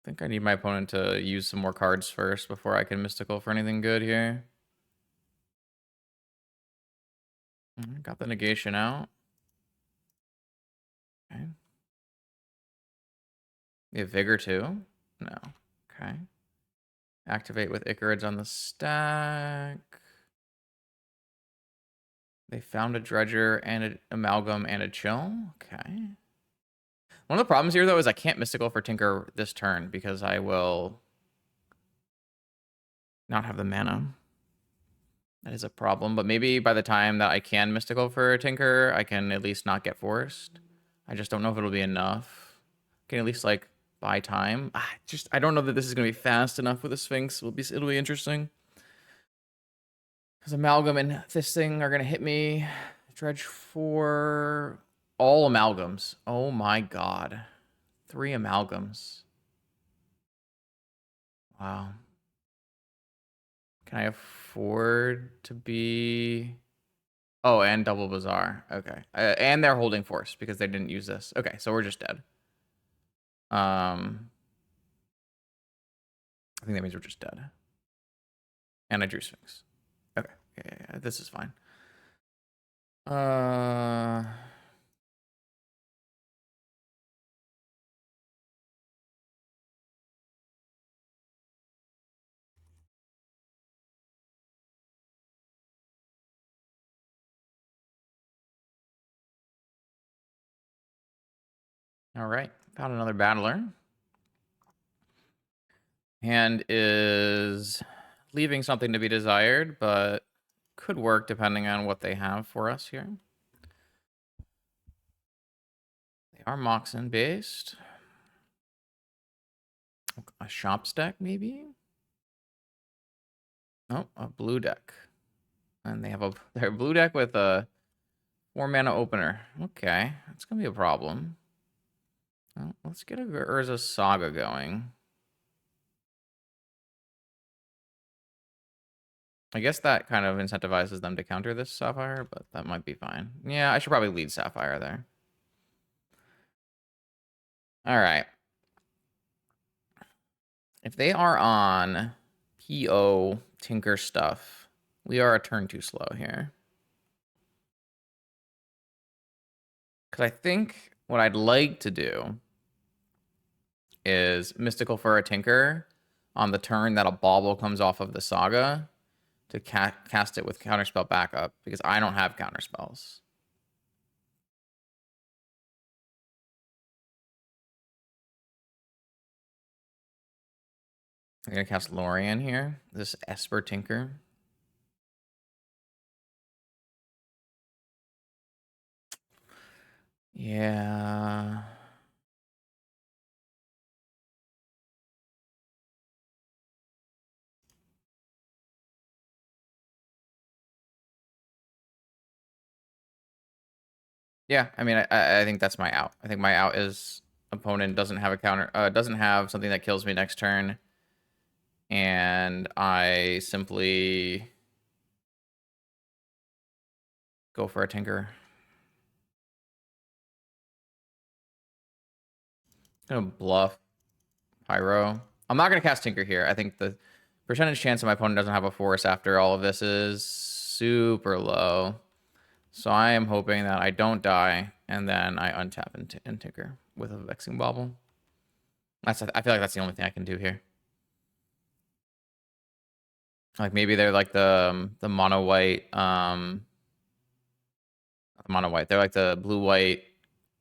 I think I need my opponent to use some more cards first before I can Mystical for anything good here. Got the negation out. Okay. We have Vigor too? No. Okay. Activate with Icarids on the stack. They found a Dredger and an Amalgam and a Chill. Okay. One of the problems here, though, is I can't Mystical for Tinker this turn because I will not have the mana. That is a problem, but maybe by the time that I can Mystical for Tinker, I can at least not get forced. I just don't know if it'll be enough. I can at least, like, buy time. I don't know that this is going to be fast enough with the Sphinx. It'll be interesting. Because Amalgam and this thing are going to hit me. Dredge for all Amalgams. Oh my god. 3 Amalgams. Wow. Can I afford to be... Oh, and double Bazaar. Okay. And they're holding force because they didn't use this. Okay, so we're just dead. I think that means we're just dead. And I drew Sphinx. Okay. Yeah, this is fine. All right. Found another battler. Hand is leaving something to be desired, but could work depending on what they have for us here. They are Moxen based. A Shops deck, maybe? Oh, a blue deck. And they have their blue deck with a 4-mana opener. Okay, that's gonna be a problem. Well, let's get a Urza Saga going. I guess that kind of incentivizes them to counter this Sapphire, but that might be fine. Yeah, I should probably lead Sapphire there. All right. If they are on PO Tinker stuff, we are a turn too slow here. Because I think what I'd like to do is Mystical for a Tinker on the turn that a bauble comes off of the Saga to cast it with Counterspell backup, because I don't have Counterspells. I'm going to cast Lorien here. This Esper Tinker. Yeah. Yeah, I mean, I think that's my out. I think my out is opponent doesn't have a counter, doesn't have something that kills me next turn. And I simply go for a Tinker. Gonna bluff Pyro. I'm not gonna cast Tinker here. I think the percentage chance that my opponent doesn't have a force after all of this is super low. So I am hoping that I don't die, and then I untap and Tinker with a Vexing Bauble. I feel like that's the only thing I can do here. Like maybe they're like the mono white, mono white. They're like the blue white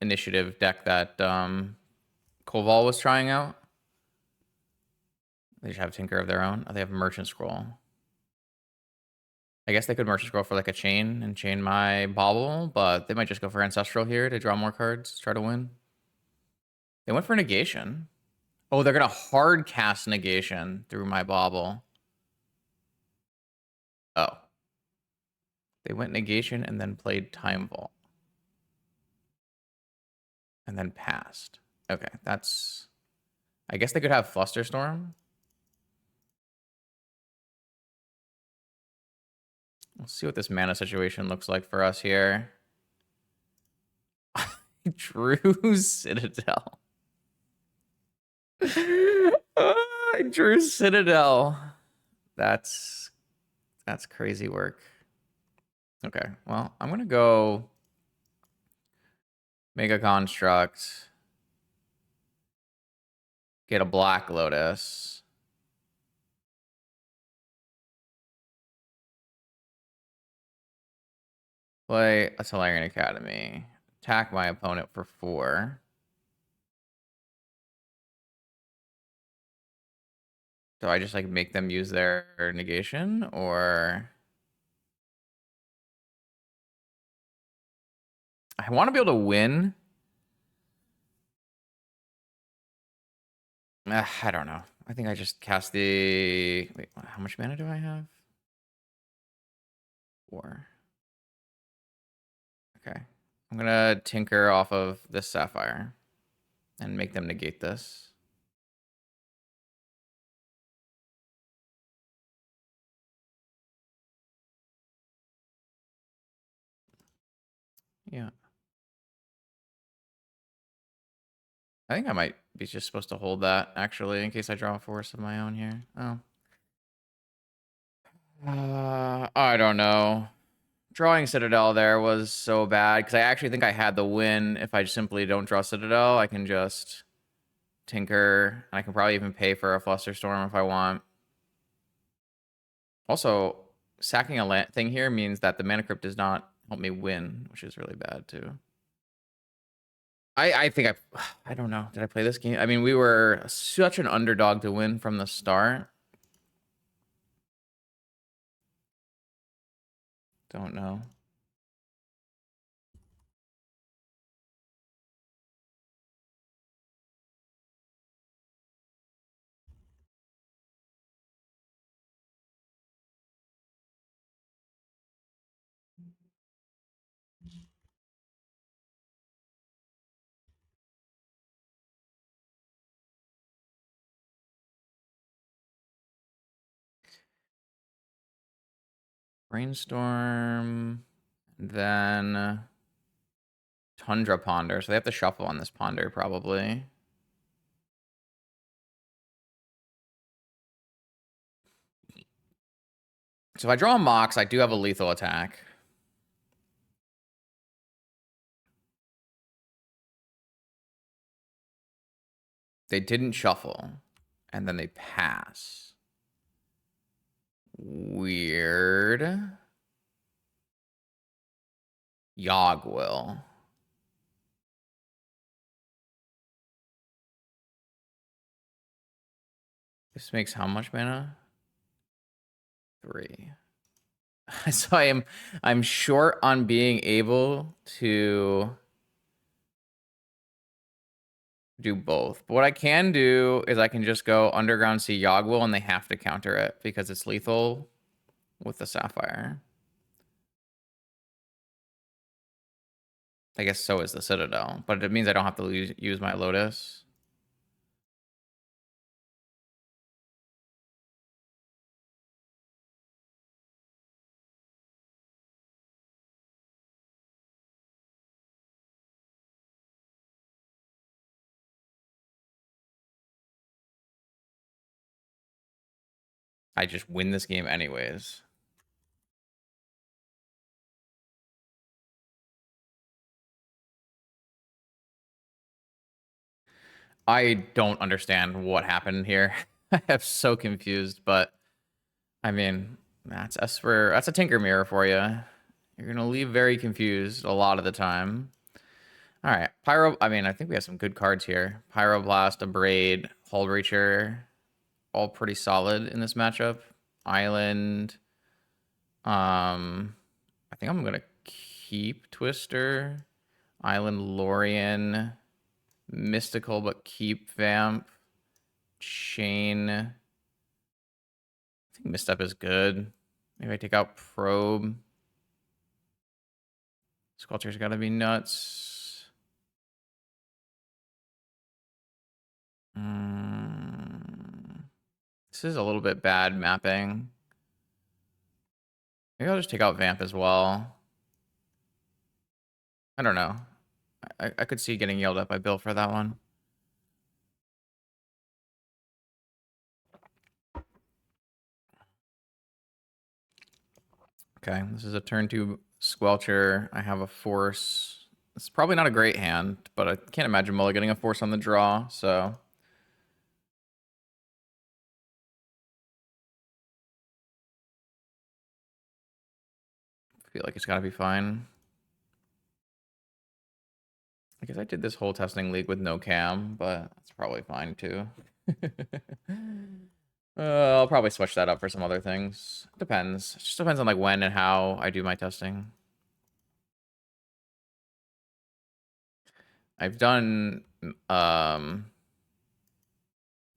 initiative deck that Koval was trying out. They just have Tinker of their own. Oh, they have Merchant Scroll. I guess they could Merchant Scroll for like a chain and chain my Bauble, but they might just go for Ancestral here to draw more cards, try to win. They went for Negation. Oh, they're gonna hard cast Negation through my Bauble. Oh. They went Negation and then played Time Vault. And then passed. Okay, that's... I guess they could have Flusterstorm. Let's see what this mana situation looks like for us here. Drew Citadel. I drew Citadel. That's crazy work. Okay, well, I'm gonna go Mega Construct, get a Black Lotus. Play a Solarian Academy. Attack my opponent for 4. Do I just like make them use their negation, or I want to be able to win? I don't know. I think I just cast the... Wait, how much mana do I have? 4. Okay. I'm gonna Tinker off of this Sapphire and make them negate this. Yeah. I think I might be just supposed to hold that, actually, in case I draw a force of my own here. Oh. I don't know. Drawing Citadel there was so bad because I actually think I had the win. If I simply don't draw Citadel, I can just Tinker. And I can probably even pay for a Flusterstorm if I want. Also, sacking a land thing here means that the Mana Crypt does not help me win, which is really bad too. I think I don't know. Did I play this game? I mean, we were such an underdog to win from the start. Don't know. Brainstorm, then Tundra Ponder. So they have to shuffle on this Ponder probably. So if I draw a Mox, I do have a lethal attack. They didn't shuffle, and then they pass. Weird. Yogg will. This makes how much mana? 3. So I'm short on being able to do both. But what I can do is I can just go Underground Sea Yogg-Will and they have to counter it because it's lethal with the Sapphire. I guess so is the Citadel, but it means I don't have to use my Lotus. I just win this game anyways. I don't understand what happened here. I am so confused, but I mean, that's Esper. That's a Tinker mirror for you. You're going to leave very confused a lot of the time. All right. Pyro. I mean, I think we have some good cards here. Pyroblast, Abrade, Hullbreacher. All pretty solid in this matchup. Island. I think I'm going to keep Twister. Island, Lorien. Mystical, but keep Vamp. Chain. I think Misstep is good. Maybe I take out Probe. Sculpture's got to be nuts. This is a little bit bad mapping. Maybe I'll just take out Vamp as well. I don't know. I could see getting yelled at by Bill for that one. Okay, this is a turn 2 Squelcher. I have a Force. It's probably not a great hand, but I can't imagine Mulligan getting a Force on the draw, so... I feel like it's gotta be fine. I guess I did this whole testing league with no cam, but that's probably fine too. I'll probably switch that up for some other things. Depends. It just depends on like when and how I do my testing. I've done I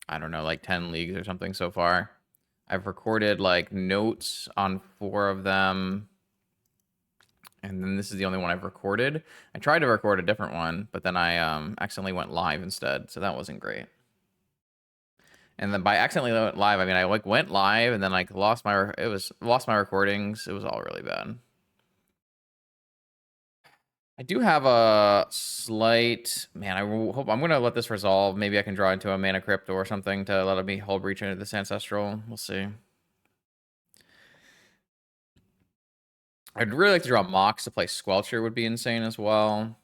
don't know, like 10 leagues or something so far. I've recorded like notes on 4 of them. And then this is the only one I've recorded. I tried to record a different one, but then I accidentally went live instead, so that wasn't great. And then by accidentally went live, I mean I like went live and then like lost my recordings. It was all really bad. I do have a slight man. I hope I'm gonna let this resolve. Maybe I can draw into a Mana Crypt or something to let me Hull Breach into this Ancestral. We'll see. I'd really like to draw Mox to play Squelcher would be insane as well.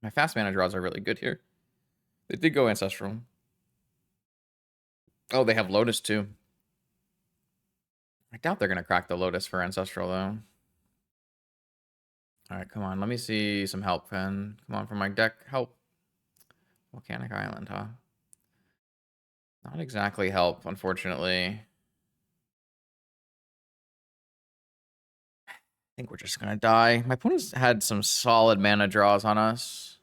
My fast mana draws are really good here. They did go Ancestral. Oh, they have Lotus too. I doubt they're going to crack the Lotus for Ancestral though. All right, come on. Let me see some help, Fen. Come on, from my deck. Help. Volcanic Island, huh? Not exactly help, unfortunately. I think we're just going to die. My opponent's had some solid mana draws on us.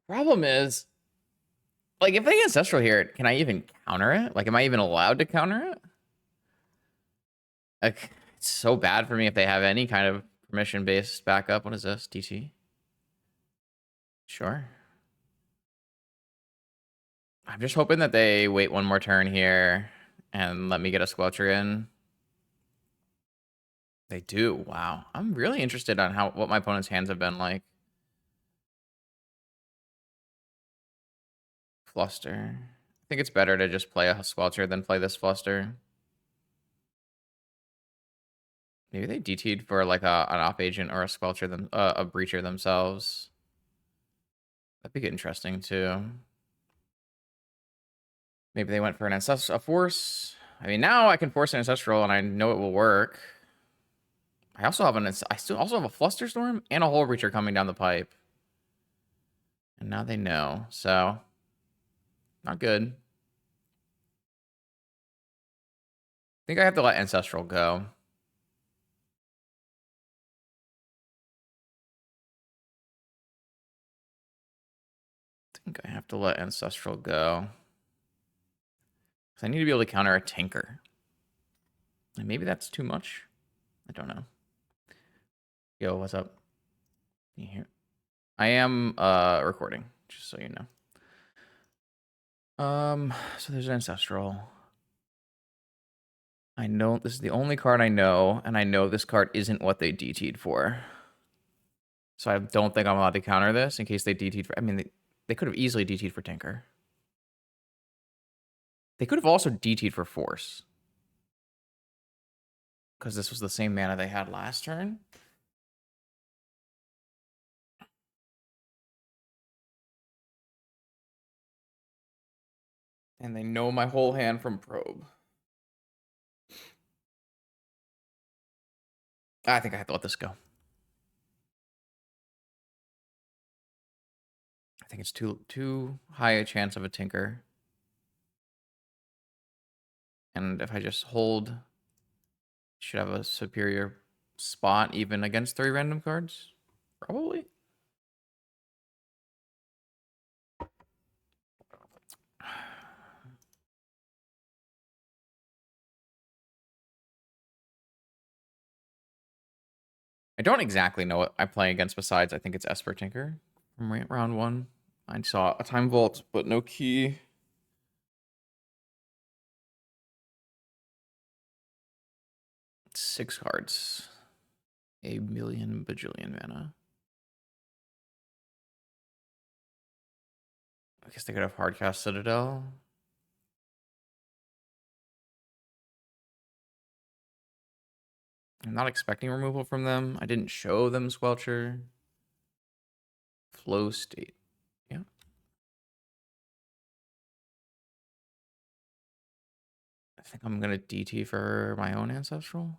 Problem is, like, if they Ancestral here, can I even counter it? Like, am I even allowed to counter it? Like, it's so bad for me if they have any kind of permission-based backup. What is this? DT? Sure. I'm just hoping that they wait one more turn here and let me get a Squelcher in. They do. Wow. I'm really interested on what my opponent's hands have been like. Fluster. I think it's better to just play a Squelcher than play this Fluster. Maybe they DT'd for like an op agent or a Squelcher, a Breacher themselves. That'd be interesting too. Maybe they went for a Force. I mean, now I can force an Ancestral and I know it will work. I also have I still also have a Flusterstorm and a Hole Breacher coming down the pipe. And now they know, so not good. I think I have to let Ancestral go. I think I have to let Ancestral go. Because I need to be able to counter a Tinker. And maybe that's too much. I don't know. Yo, what's up? Can you hear? I am recording, just so you know. So there's an Ancestral. I know this is the only card I know, and I know this card isn't what they DT'd for. So I don't think I'm allowed to counter this in case they DT'd for... I mean, they could have easily DT'd for Tinker. They could have also DT'd for Force. Because this was the same mana they had last turn. And they know my whole hand from Probe. I think I have to let this go. I think it's too high a chance of a Tinker. And if I just hold, should have a superior spot even against 3 random cards? Probably. I don't exactly know what I'm playing against besides I think it's Esper Tinker from round 1. I saw a Time Vault, but no key. It's 6 cards. A million bajillion mana. I guess they could have Hardcast Citadel. I'm not expecting removal from them. I didn't show them Squelcher. Flow State. Yeah. I think I'm going to DT for my own Ancestral.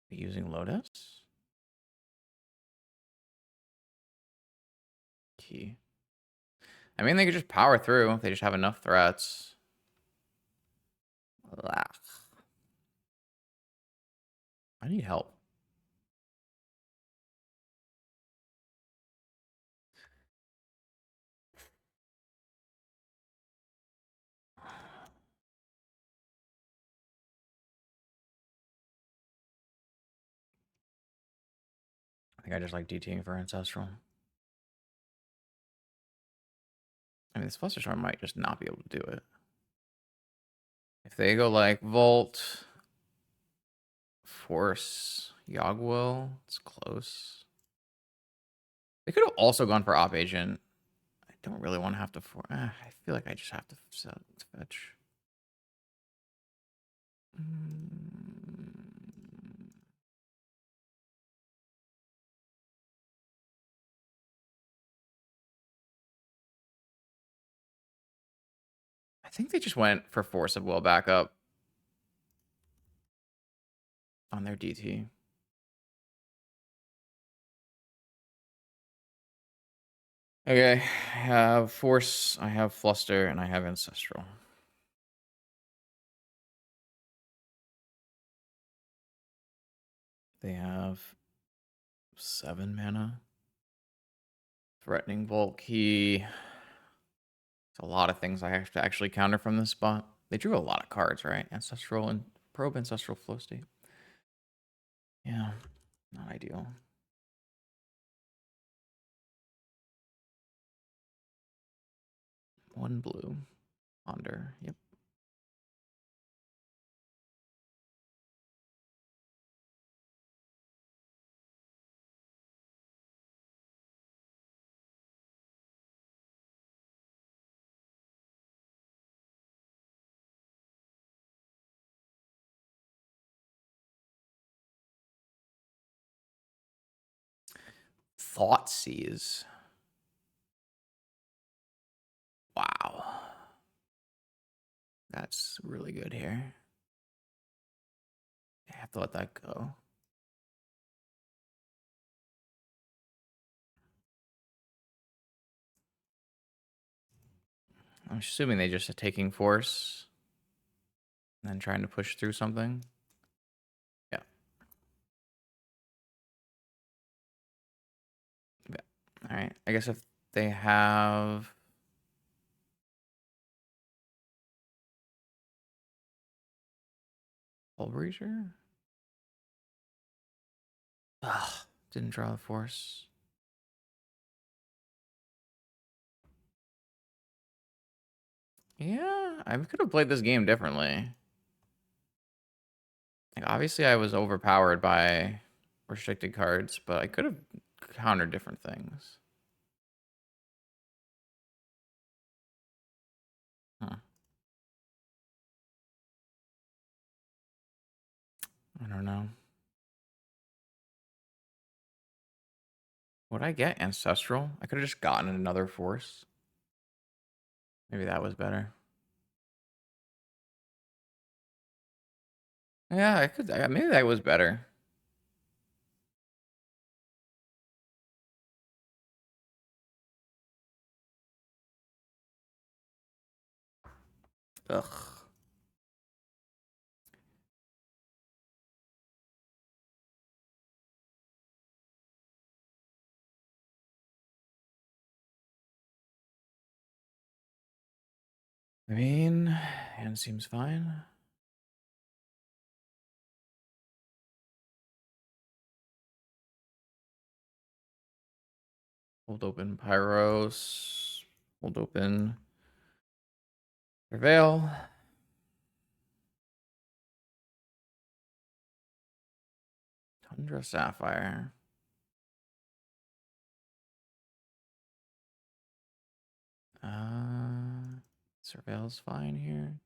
Using Lotus. Key. I mean, they could just power through if they just have enough threats. Ugh. I need help. think I just like DTing for Ancestral. I mean, this Flusterstorm might just not be able to do it. If they go like Volt, Force, Yogwell, it's close. They could have also gone for Op Agent. I don't really want to have to. I feel like I just have to fetch. I think they just went for Force of Will backup on their DT. Okay, I have Force, I have Fluster, and I have Ancestral. They have 7 mana. Threatening Volt Key. It's a lot of things I have to actually counter from this spot. They drew a lot of cards, right? Ancestral and Probe, Ancestral, Flow State. Yeah, not ideal. One blue. Ponder, yep. Thoughtseize. Wow. That's really good here. I have to let that go. I'm assuming they just are taking Force and then trying to push through something. Yeah. Yeah. All right. I guess if they have Hullbreacher. Ugh, didn't draw the Force. Yeah, I could have played this game differently. Like, obviously, I was overpowered by restricted cards, but I could have countered different things. Huh. I don't know. Would I get Ancestral? I could have just gotten another Force. Maybe that was better. Yeah, I could. Maybe that was better. Ugh. I mean, hand seems fine. Hold open Pyros. Hold open Prevail. Tundra Sapphire. Surveil's fine here.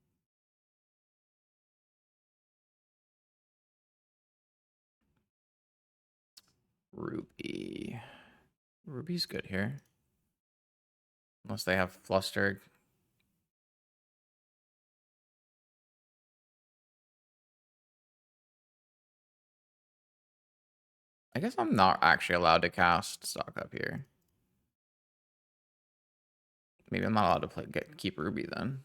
Ruby. Ruby's good here. Unless they have Flustered. I guess I'm not actually allowed to cast Stock Up here. Maybe I'm not allowed to keep Ruby then.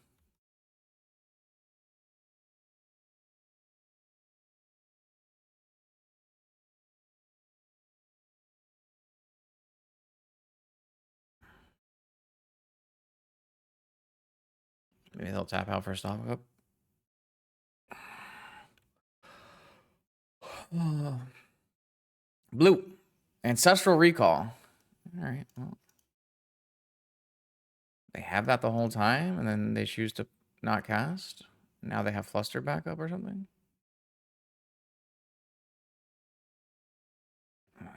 Maybe they'll tap out for Stock Up. Blue. Ancestral Recall. All right. Well, they have that the whole time, and then they choose to not cast. Now they have Fluster backup or something.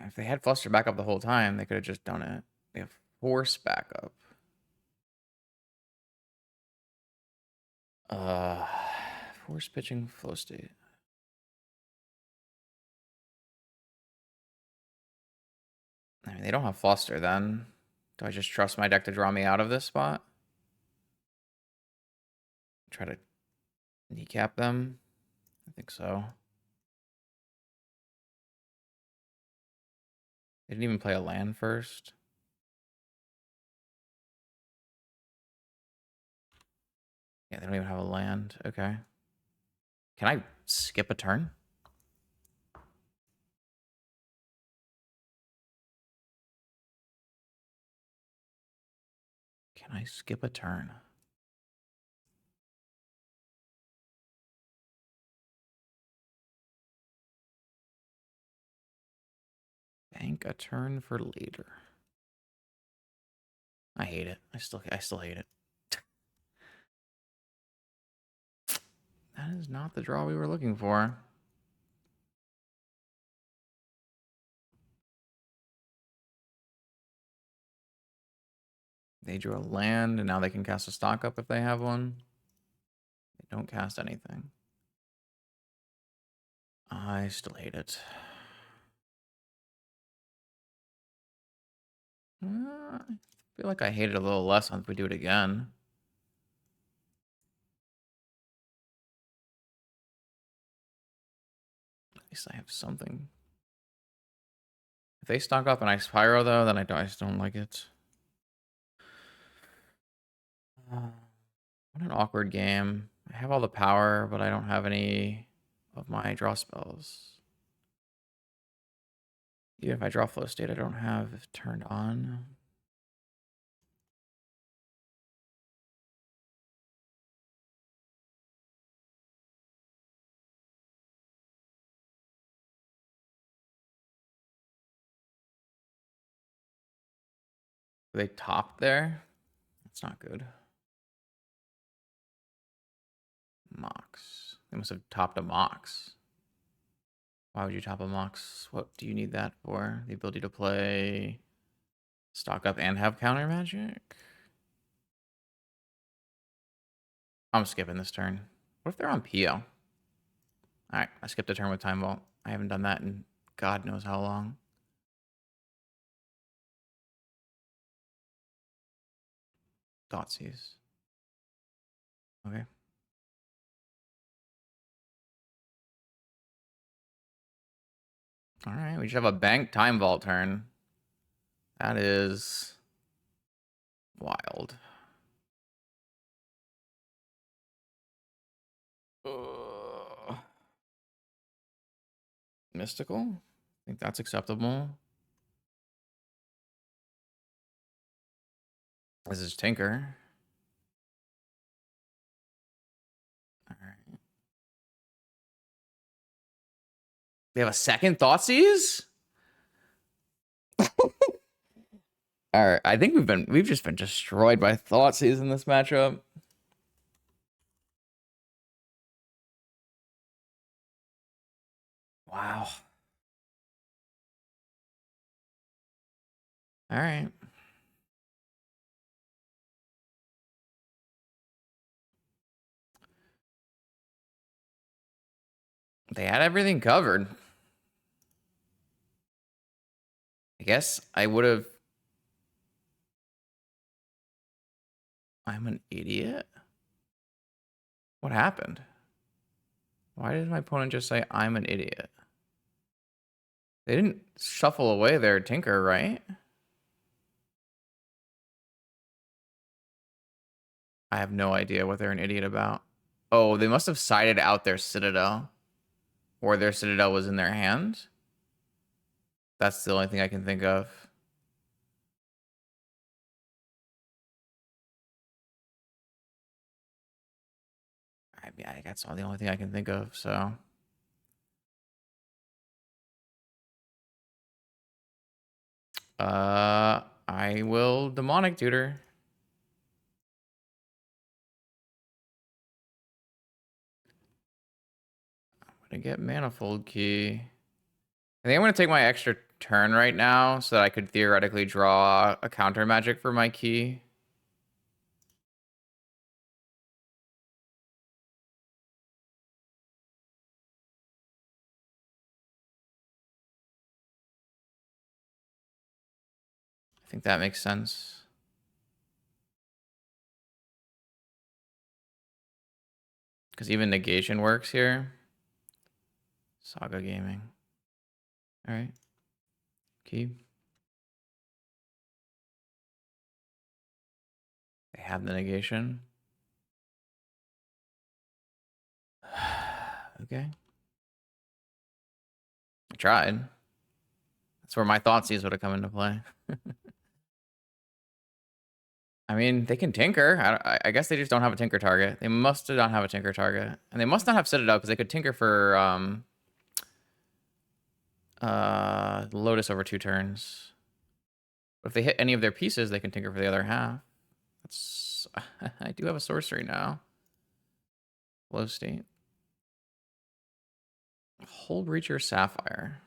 If they had Fluster backup the whole time, they could have just done it. They have Force backup. Force pitching flow state. I mean, they don't have Fluster then. Do I just trust my deck to draw me out of this spot? Try to kneecap them? I think so. They didn't even play a land first. Yeah, they don't even have a land. Okay. Can I skip a turn? Can I skip a turn? Bank a turn for later. I hate it. I still hate it. That is not the draw we were looking for. They drew a land, and now they can cast a stock up if they have one. They don't cast anything. I still hate it. I feel like I hate it a little less if we do it again. At least I have something. If they stock up an Ice Pyro, though, then I just don't like it. What an awkward game. I have all the power, but I don't have any of my draw spells. Even if I draw flow state, I don't have it turned on. They top there? That's not good. Mox. They must have topped a Mox. Why would you top a Mox? What do you need that for? The ability to play stock up and have counter magic? I'm skipping this turn. What if they're on PO? Alright, I skipped a turn with Time Vault. I haven't done that in God knows how long. Thoughtseize. Okay. Alright, we should have a bank Time Vault turn. That is wild. Mystical? I think that's acceptable. This is Tinker. Alright. They have a second Thoughtseize? Alright, I think we've just been destroyed by Thoughtseize in this matchup. Wow. Alright. They had everything covered. I guess I would have. I'm an idiot. What happened? Why did my opponent just say I'm an idiot? They didn't shuffle away their Tinker, right? I have no idea what they're an idiot about. Oh, they must have sided out their Citadel. Or their Citadel was in their hand. That's the only thing I can think of. I mean, that's the only thing I can think of, so. I will demonic tutor. I'm gonna get manifold key. I think I'm gonna take my extra turn right now so that I could theoretically draw a counter magic for my key. I think that makes sense. Because even negation works here. Saga Gaming. All right. Key. They have the negation. Okay. I tried. That's where my Thoughtseize would have come into play. I mean, they can tinker. I guess they just don't have a tinker target. They must not have a tinker target. And they must not have set it up because they could tinker for Lotus over 2 turns. But if they hit any of their pieces, they can tinker for the other half. That's I do have a sorcery now. Low state. Hold Breacher Sapphire.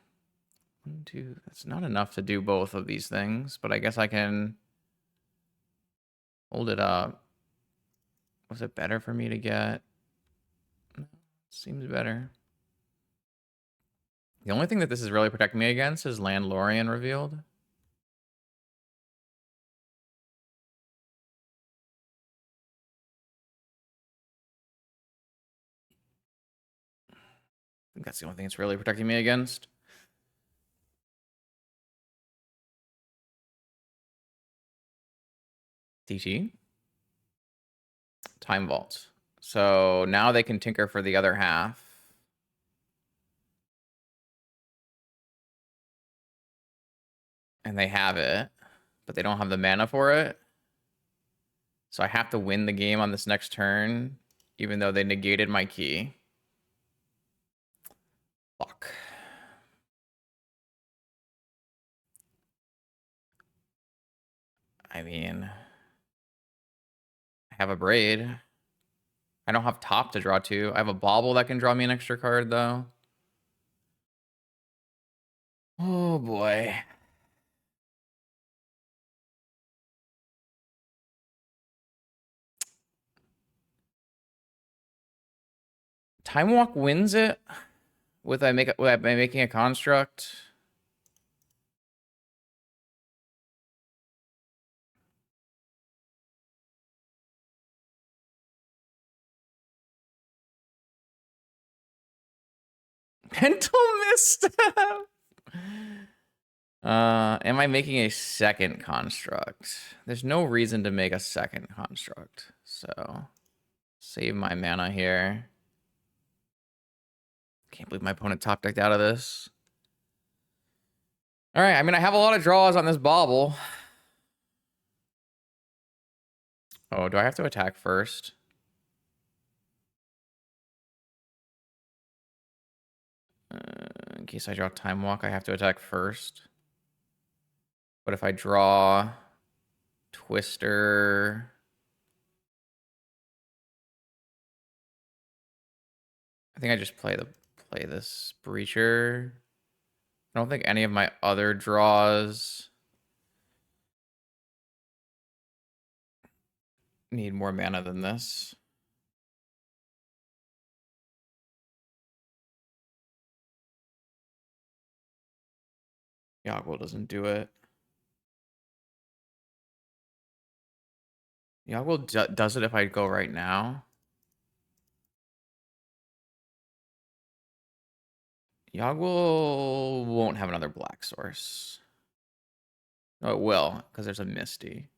1, 2. That's not enough to do both of these things, but I guess I can hold it up. Was it better for me to get? No, seems better. The only thing that this is really protecting me against is Land Lorien revealed. I think that's the only thing it's really protecting me against. TT. Time Vault. So now they can tinker for the other half. And they have it, but they don't have the mana for it. So I have to win the game on this next turn, even though they negated my key. Fuck. I mean, I have a braid. I don't have top to draw 2. I have a bauble that can draw me an extra card, though. Oh, boy. Time Walk wins it by making a construct. Mental misstep. Am I making a second construct? There's no reason to make a second construct. So save my mana here. Can't believe my opponent top decked out of this. All right, I mean, I have a lot of draws on this bauble. Oh, do I have to attack first? In case I draw Time Walk, I have to attack first. But if I draw Twister... I think I just play this Breacher. I don't think any of my other draws need more mana than this. Yoggle doesn't do it. Yoggle does it if I go right now. Yoggle won't have another black source. No, it will, because there's a Misty.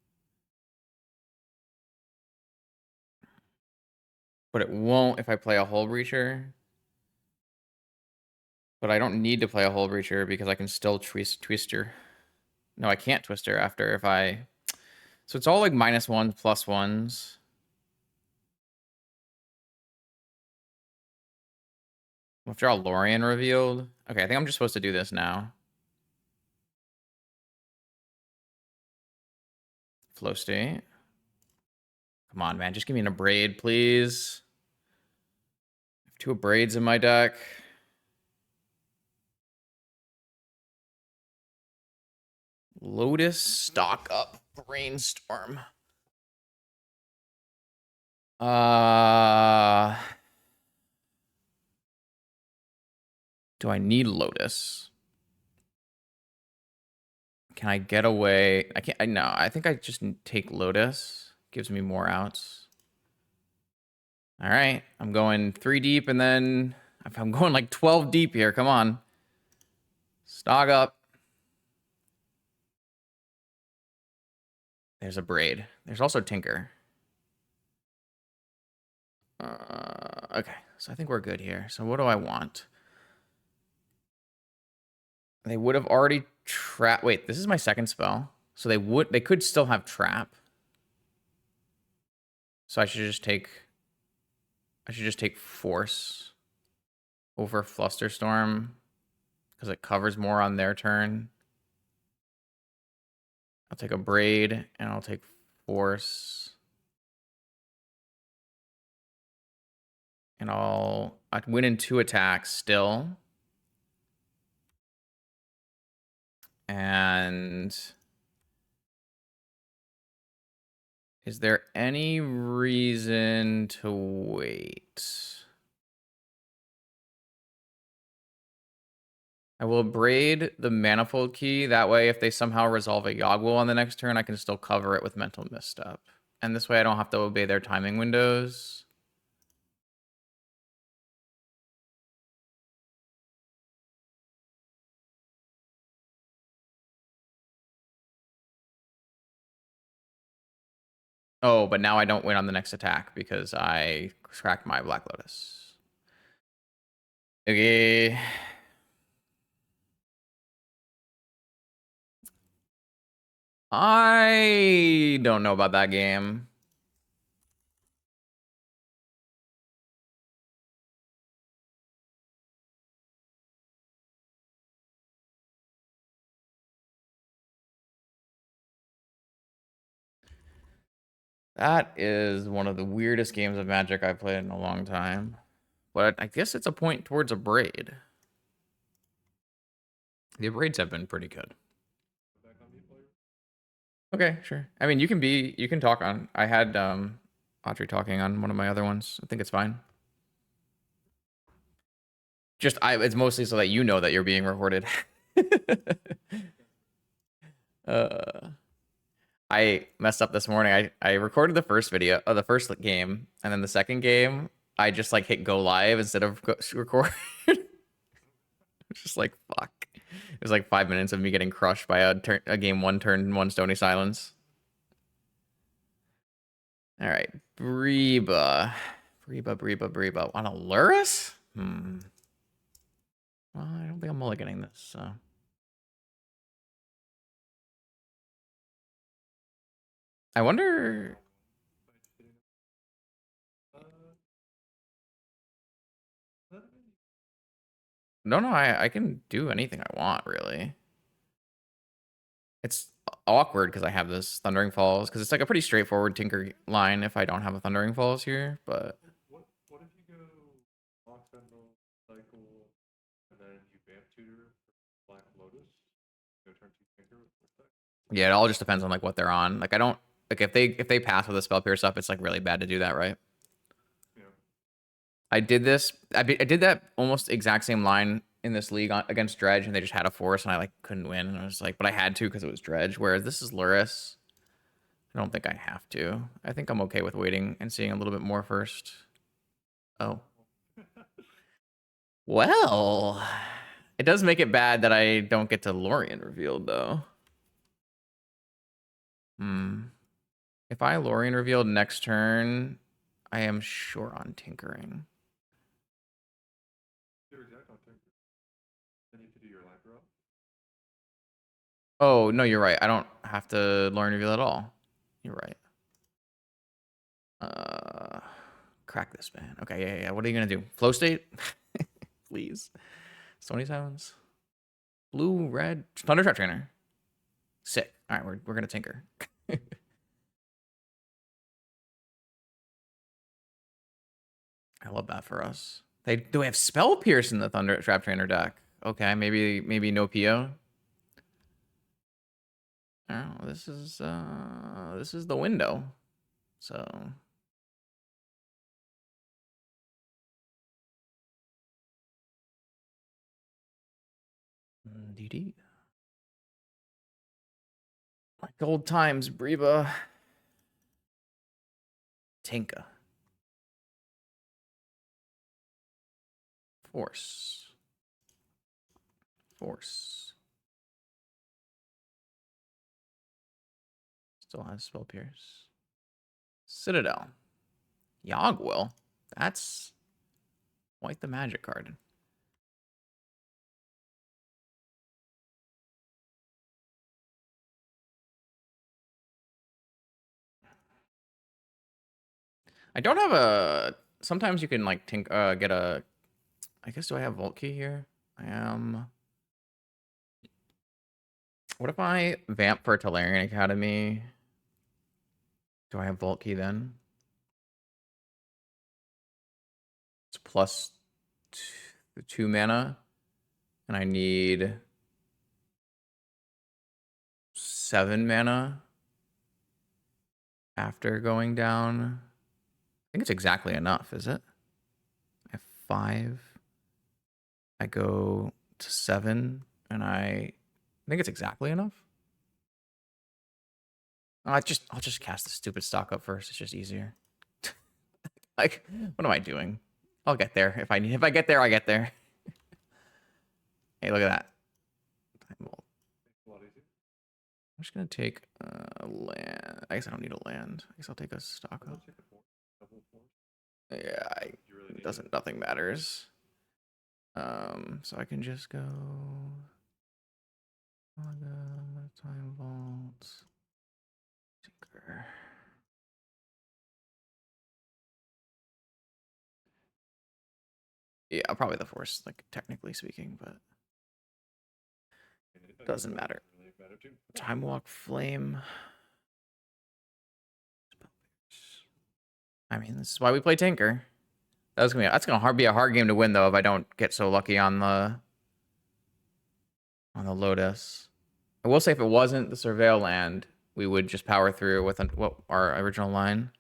But it won't if I play a Hull Breacher. But I don't need to play a Hull Breacher because I can still Twister. No, I can't Twister after if I... So it's all like -1s, +1s. After all Lorien revealed. Okay, I think I'm just supposed to do this now. Flow state. Come on, man. Just give me an abrade, please. I have 2 abrades in my deck. Lotus, stock up, brainstorm. Do I need Lotus? Can I get away? I can't. No, I think I just take Lotus. Gives me more outs. All right, I'm going 3 deep, and then if I'm going like 12 deep here, come on. Stock up. There's a braid. There's also Tinker. Okay, so I think we're good here. So what do I want? They would have already trapped. Wait, this is my second spell. So they could still have trap. So I should just take force over Flusterstorm because it covers more on their turn. I'll take a braid and I'll take force. And I'd win in 2 attacks still. And is there any reason to wait? I will braid the Manifold Key. That way, if they somehow resolve a Yogwell on the next turn, I can still cover it with Mental Misstep. And this way I don't have to obey their timing windows. Oh, but now I don't win on the next attack because I cracked my Black Lotus. Okay. I don't know about that game. That is one of the weirdest games of Magic I've played in a long time. But I guess it's a point towards a braid. The braids have been pretty good. Okay, sure. I mean, you can talk on. I had Audrey talking on one of my other ones. I think it's fine. Just it's mostly so that you know that you're being recorded. I messed up this morning. I recorded the first video of the first game, and then the second game, I just like hit go live instead of record. It's just like fuck. It was like 5 minutes of me getting crushed by a game 1 turn 1 Stony Silence. All right, Breba. Want a Lurrus? Well, I don't think I'm mulliganing this, so. I wonder. No, I can do anything I want, really. It's awkward because I have this Thundering Falls, because it's like a pretty straightforward Tinker line if I don't have a Thundering Falls here, but. What if you go Oxendal, Cycle, and then you Vamp Tutor for Black Lotus? Go turn 2 Tinker with that? Yeah, it all just depends on like what they're on. Like I don't like if they pass with a Spell Pierce up, it's like really bad to do that, right? Yeah. I did this. I did that almost exact same line in this league against Dredge, and they just had a force, and I like couldn't win. And I was like, but I had to because it was Dredge. Whereas this is Lurrus. I don't think I have to. I think I'm okay with waiting and seeing a little bit more first. Oh. Well, it does make it bad that I don't get to Lorien revealed, though. If I Lorien revealed next turn, I am sure on tinkering. You're exact on Tinker. Then you have to do your life row. Oh, no, you're right. I don't have to Lorien reveal at all. You're right. Crack this, man. Okay, yeah. What are you gonna do? Flow state? Please. Stony Silence. Blue, red, Thunder Trap Trainer. Sick. All right, we're gonna tinker. I love that for us. They do have Spell Pierce in the Thunder Trap Trainer deck. Okay, maybe no PO. Oh, this is the window. So DD. Like old times, Breba. Tinka. Force. Still has Spell Pierce. Citadel. Yogwill. That's quite the magic card. I don't have a... Sometimes you can, like, get a... I guess, do I have Vault Key here? I am... What if I vamp for Tolarian Academy? Do I have Vault Key then? It's plus 2 mana. And I need 7 mana after going down. I think it's exactly enough, is it? I have 5. I go to 7, and I think it's exactly enough. I'll just cast the stupid stock up first. It's just easier. Like, what am I doing? I'll get there. If I get there, I get there. Hey, look at that. I'm just gonna take land. I guess I don't need a land. I guess I'll take a stock up. Yeah, it doesn't. Nothing matters. So I can just go. Time Vault. Tinker. Yeah, probably the Force, like technically speaking, but doesn't matter. Time Walk Flame. I mean, this is why we play Tinker. That's gonna be a hard game to win though if I don't get so lucky on the Lotus. I will say if it wasn't the Surveil land, we would just power through with what our original line.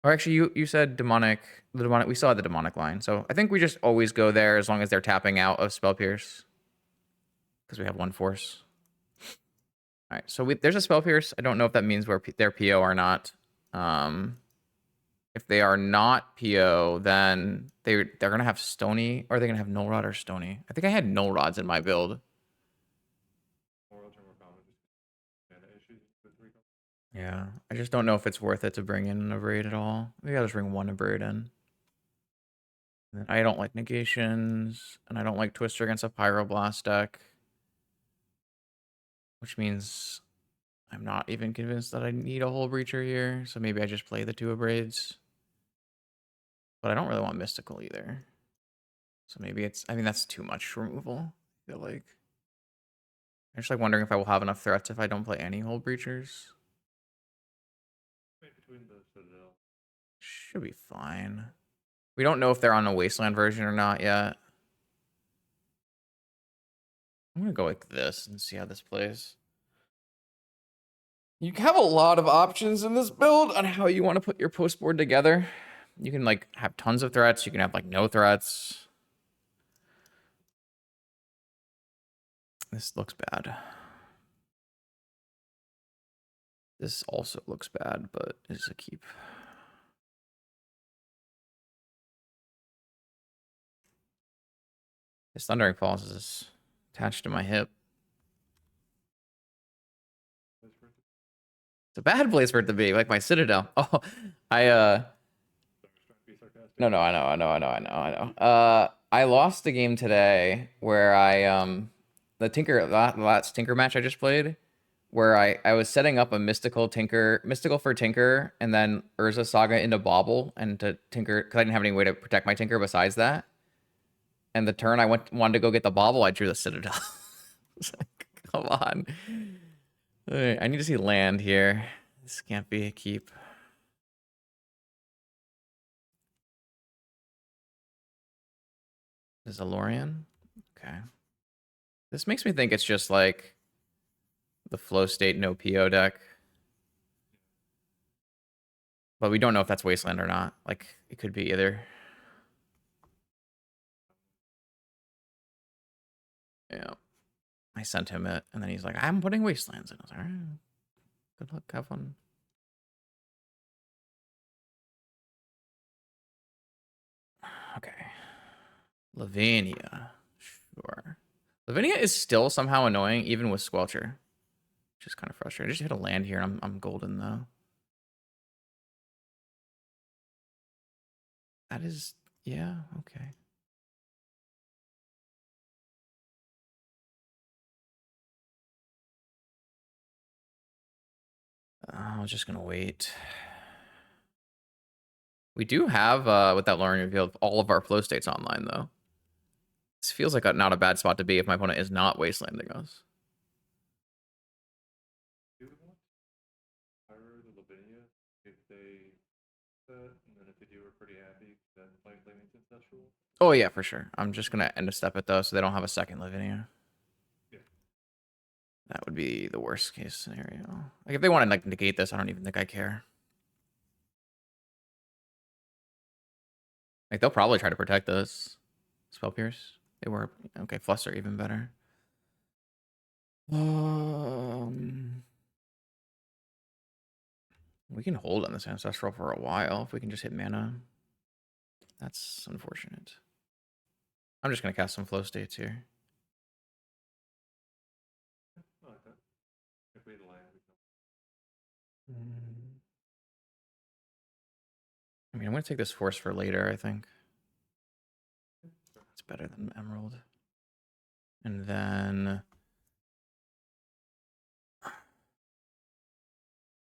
Or actually, you said demonic. We still had the demonic line, so I think we just always go there as long as they're tapping out of Spell Pierce, because we have 1 Force. All right, so there's a Spell Pierce. I don't know if that means they're PO or not. If they are not PO, then they're gonna have Stony, or they're gonna have Null Rod or Stony. I think I had Null Rods in my build. Yeah, I just don't know if it's worth it to bring in a Braid at all. Maybe I'll just bring 1 Braid in. And I don't like negations, and I don't like Twister against a Pyroblast deck. Which means I'm not even convinced that I need a Hull Breacher here, so maybe I just play the 2 Braids. But I don't really want Mystical either. So maybe I mean, that's too much removal, I feel like. I'm just like wondering if I will have enough threats if I don't play any Hull Breachers. Should be fine. We don't know if they're on a Wasteland version or not yet. I'm gonna go like this and see how this plays. You have a lot of options in this build on how you want to put your post board together. You can like have tons of threats. You can have like no threats. This looks bad. This also looks bad, but is a keep. This Thundering Falls is attached to my hip. It's a bad place for it to be, like my Citadel. Oh, No, I know. I lost a game today where the last Tinker match I just played, where I was setting up a mystical for Tinker, and then Urza Saga into Bauble and to Tinker, because I didn't have any way to protect my Tinker besides that. And the turn I wanted to go get the Bauble, I drew the Citadel. It's like, come on. Right, I need to see land here. This can't be a keep. This is a Lorien. Okay. This makes me think it's just like the flow state no PO deck. But we don't know if that's Wasteland or not. Like, it could be either. Yeah. I sent him it, and then he's like, I'm putting Wastelands in. I was like, all right. Good luck. Have fun. Okay. Lavinia. Sure. Lavinia is still somehow annoying, even with Squelcher. Which is kind of frustrating. I just hit a land here, and I'm golden, though. That is... Yeah, okay. I was just going to wait. We do have, with that Lorien revealed, all of our flow states online, though. This feels like not a bad spot to be if my opponent is not wastelanding us. Do we want Pyro the Lavinia if they set, and then if they do, we're pretty happy, then play Flaming Ancestral? Oh, yeah, for sure. I'm just going to end a step it, though, so they don't have a second Lavinia. Yeah. That would be the worst case scenario. Like, if they want to like negate this, I don't even think I care. Like, they'll probably try to protect this. Spell Pierce. They were... Okay, Fluster even better. We can hold on this Ancestral for a while if we can just hit mana. That's unfortunate. I'm just going to cast some flow states here. I like that. If we had land, we can. I mean, I'm going to take this Force for later, I think. It's better than Emerald. And then...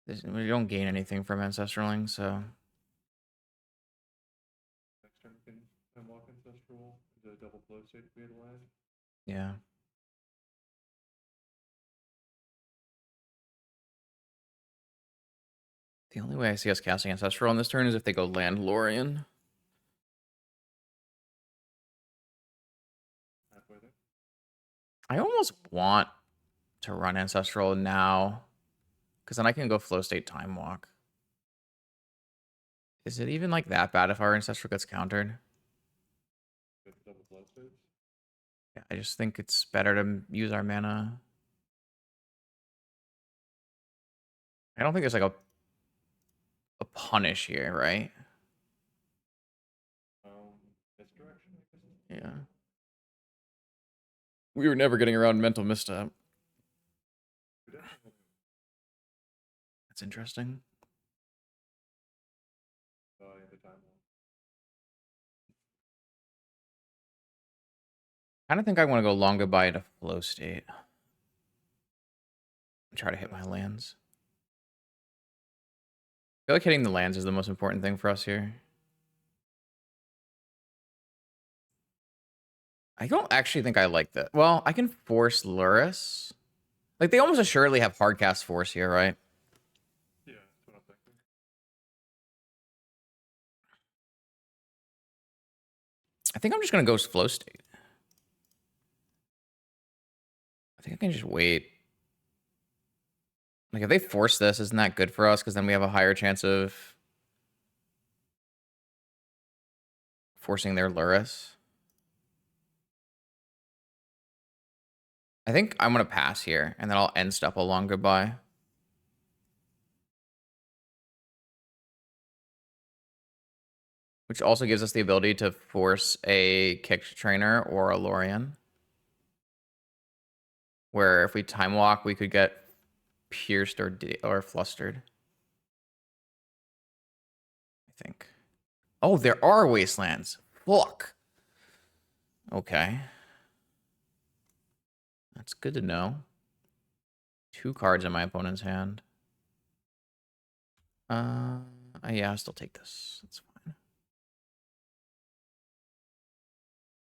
We don't gain anything from Ancestraling, so... Next turn we can unlock Ancestral, the double flow state if we had land. Yeah. The only way I see us casting Ancestral on this turn is if they go land Lorien. Halfway there. I almost want to run Ancestral now, because then I can go Flow State Time Walk. Is it even like that bad if our Ancestral gets countered? With the double flow states. Yeah, I just think it's better to use our mana. I don't think there's like a punish here, right? Misdirection, I guess. Yeah. We were never getting around mental misstep. We definitely That's interesting. the time one. I don't think I want to go long goodbye to Flow State. Try to hit my lands. I feel like hitting the lands is the most important thing for us here. I don't actually think I like that. Well, I can force Lurrus. Like, they almost assuredly have hardcast force here, right? Yeah, that's what I'm thinking. I think I'm just going to go Flow State. I think I can just wait. Like, if they force this, isn't that good for us? Because then we have a higher chance of forcing their Lurrus. I think I'm going to pass here, and then I'll end step a long goodbye. Which also gives us the ability to force a kicked trainer or a Lorien. Where if we time walk, we could get pierced or flustered. I think. Oh, there are wastelands. Fuck. Okay. That's good to know. 2 cards in my opponent's hand. Yeah, I'll still take this. That's fine.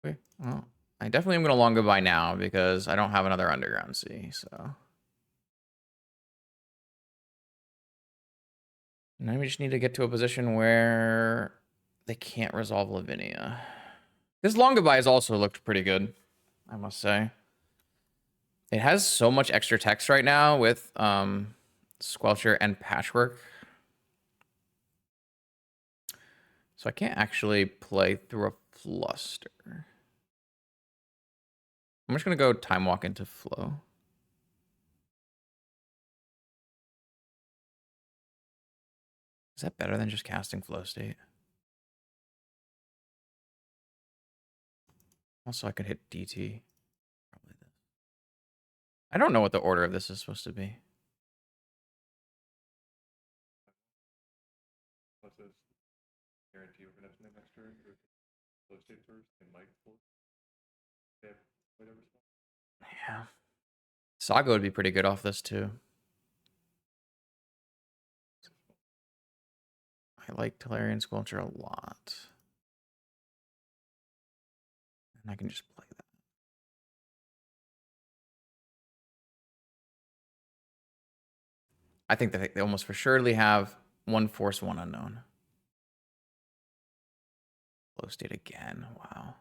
Okay. Well, I definitely am going to long goodbye now because I don't have another Underground Sea, so. Now we just need to get to a position where they can't resolve Lavinia. This Longaby has also looked pretty good, I must say. It has so much extra text right now with Squelcher and Patchwork. So I can't actually play through a Fluster. I'm just going to go Time Walk into Flow. Is that better than just casting Flow State? Also, I could hit DT. Probably this. I don't know what the order of this is supposed to be. Unless it's guarantee we're gonna have something next turn, or flow state first, and might force. They have whatever spot. Yeah. Saga would be pretty good off this too. I like Tolarian Squelcher a lot. And I can just play that. I think that they almost for surely have one force, one unknown. Flow state again. Wow.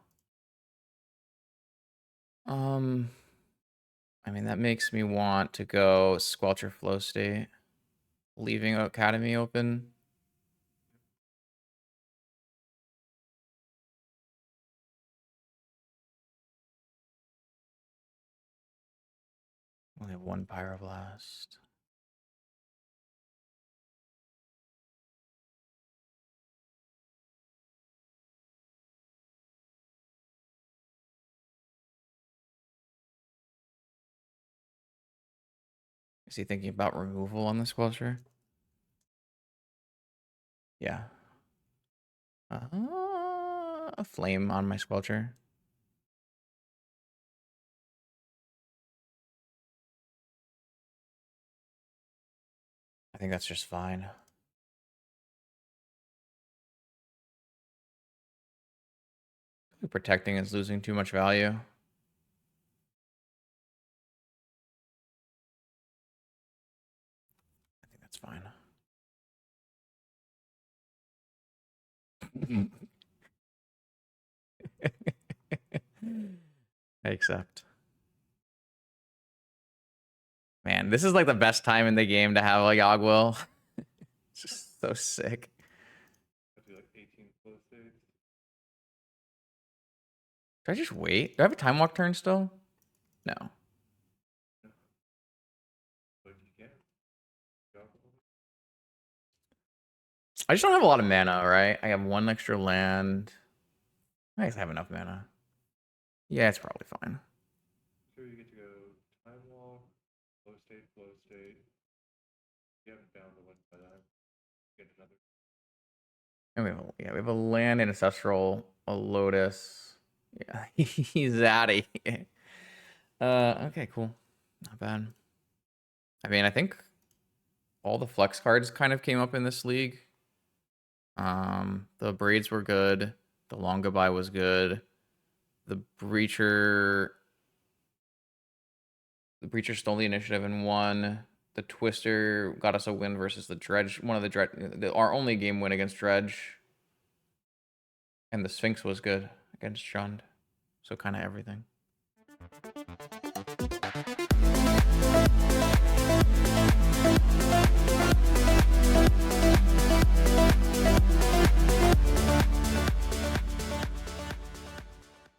I mean, that makes me want to go Squelcher Flow State, leaving Academy open. Only have one Pyroblast. Is he thinking about removal on the Squelcher? Yeah. A flame on my Squelcher. I think that's just fine. Protecting is losing too much value. I think that's fine. I accept. Man, this is like the best time in the game to have a Yogwill. It's just so sick. That'd be like 18 flow states. Do I just wait? Do I have a time walk turn still? No. But you can't. Go. I just don't have a lot of mana, right? I have one extra land. I guess I have enough mana. Yeah, it's probably fine. So you get to go time walk, flow state, flow state. You haven't found the one by that. Get another. And we have a land, an ancestral, a lotus. Yeah, he's out of here. Okay, cool. Not bad. I mean, I think all the flex cards kind of came up in this league. The braids were good. The Longaby was good. The Breacher stole the initiative and won. The Twister got us a win versus the Dredge. One of the Dredge, our only game win against Dredge. And the Sphinx was good against Jund. So kind of everything.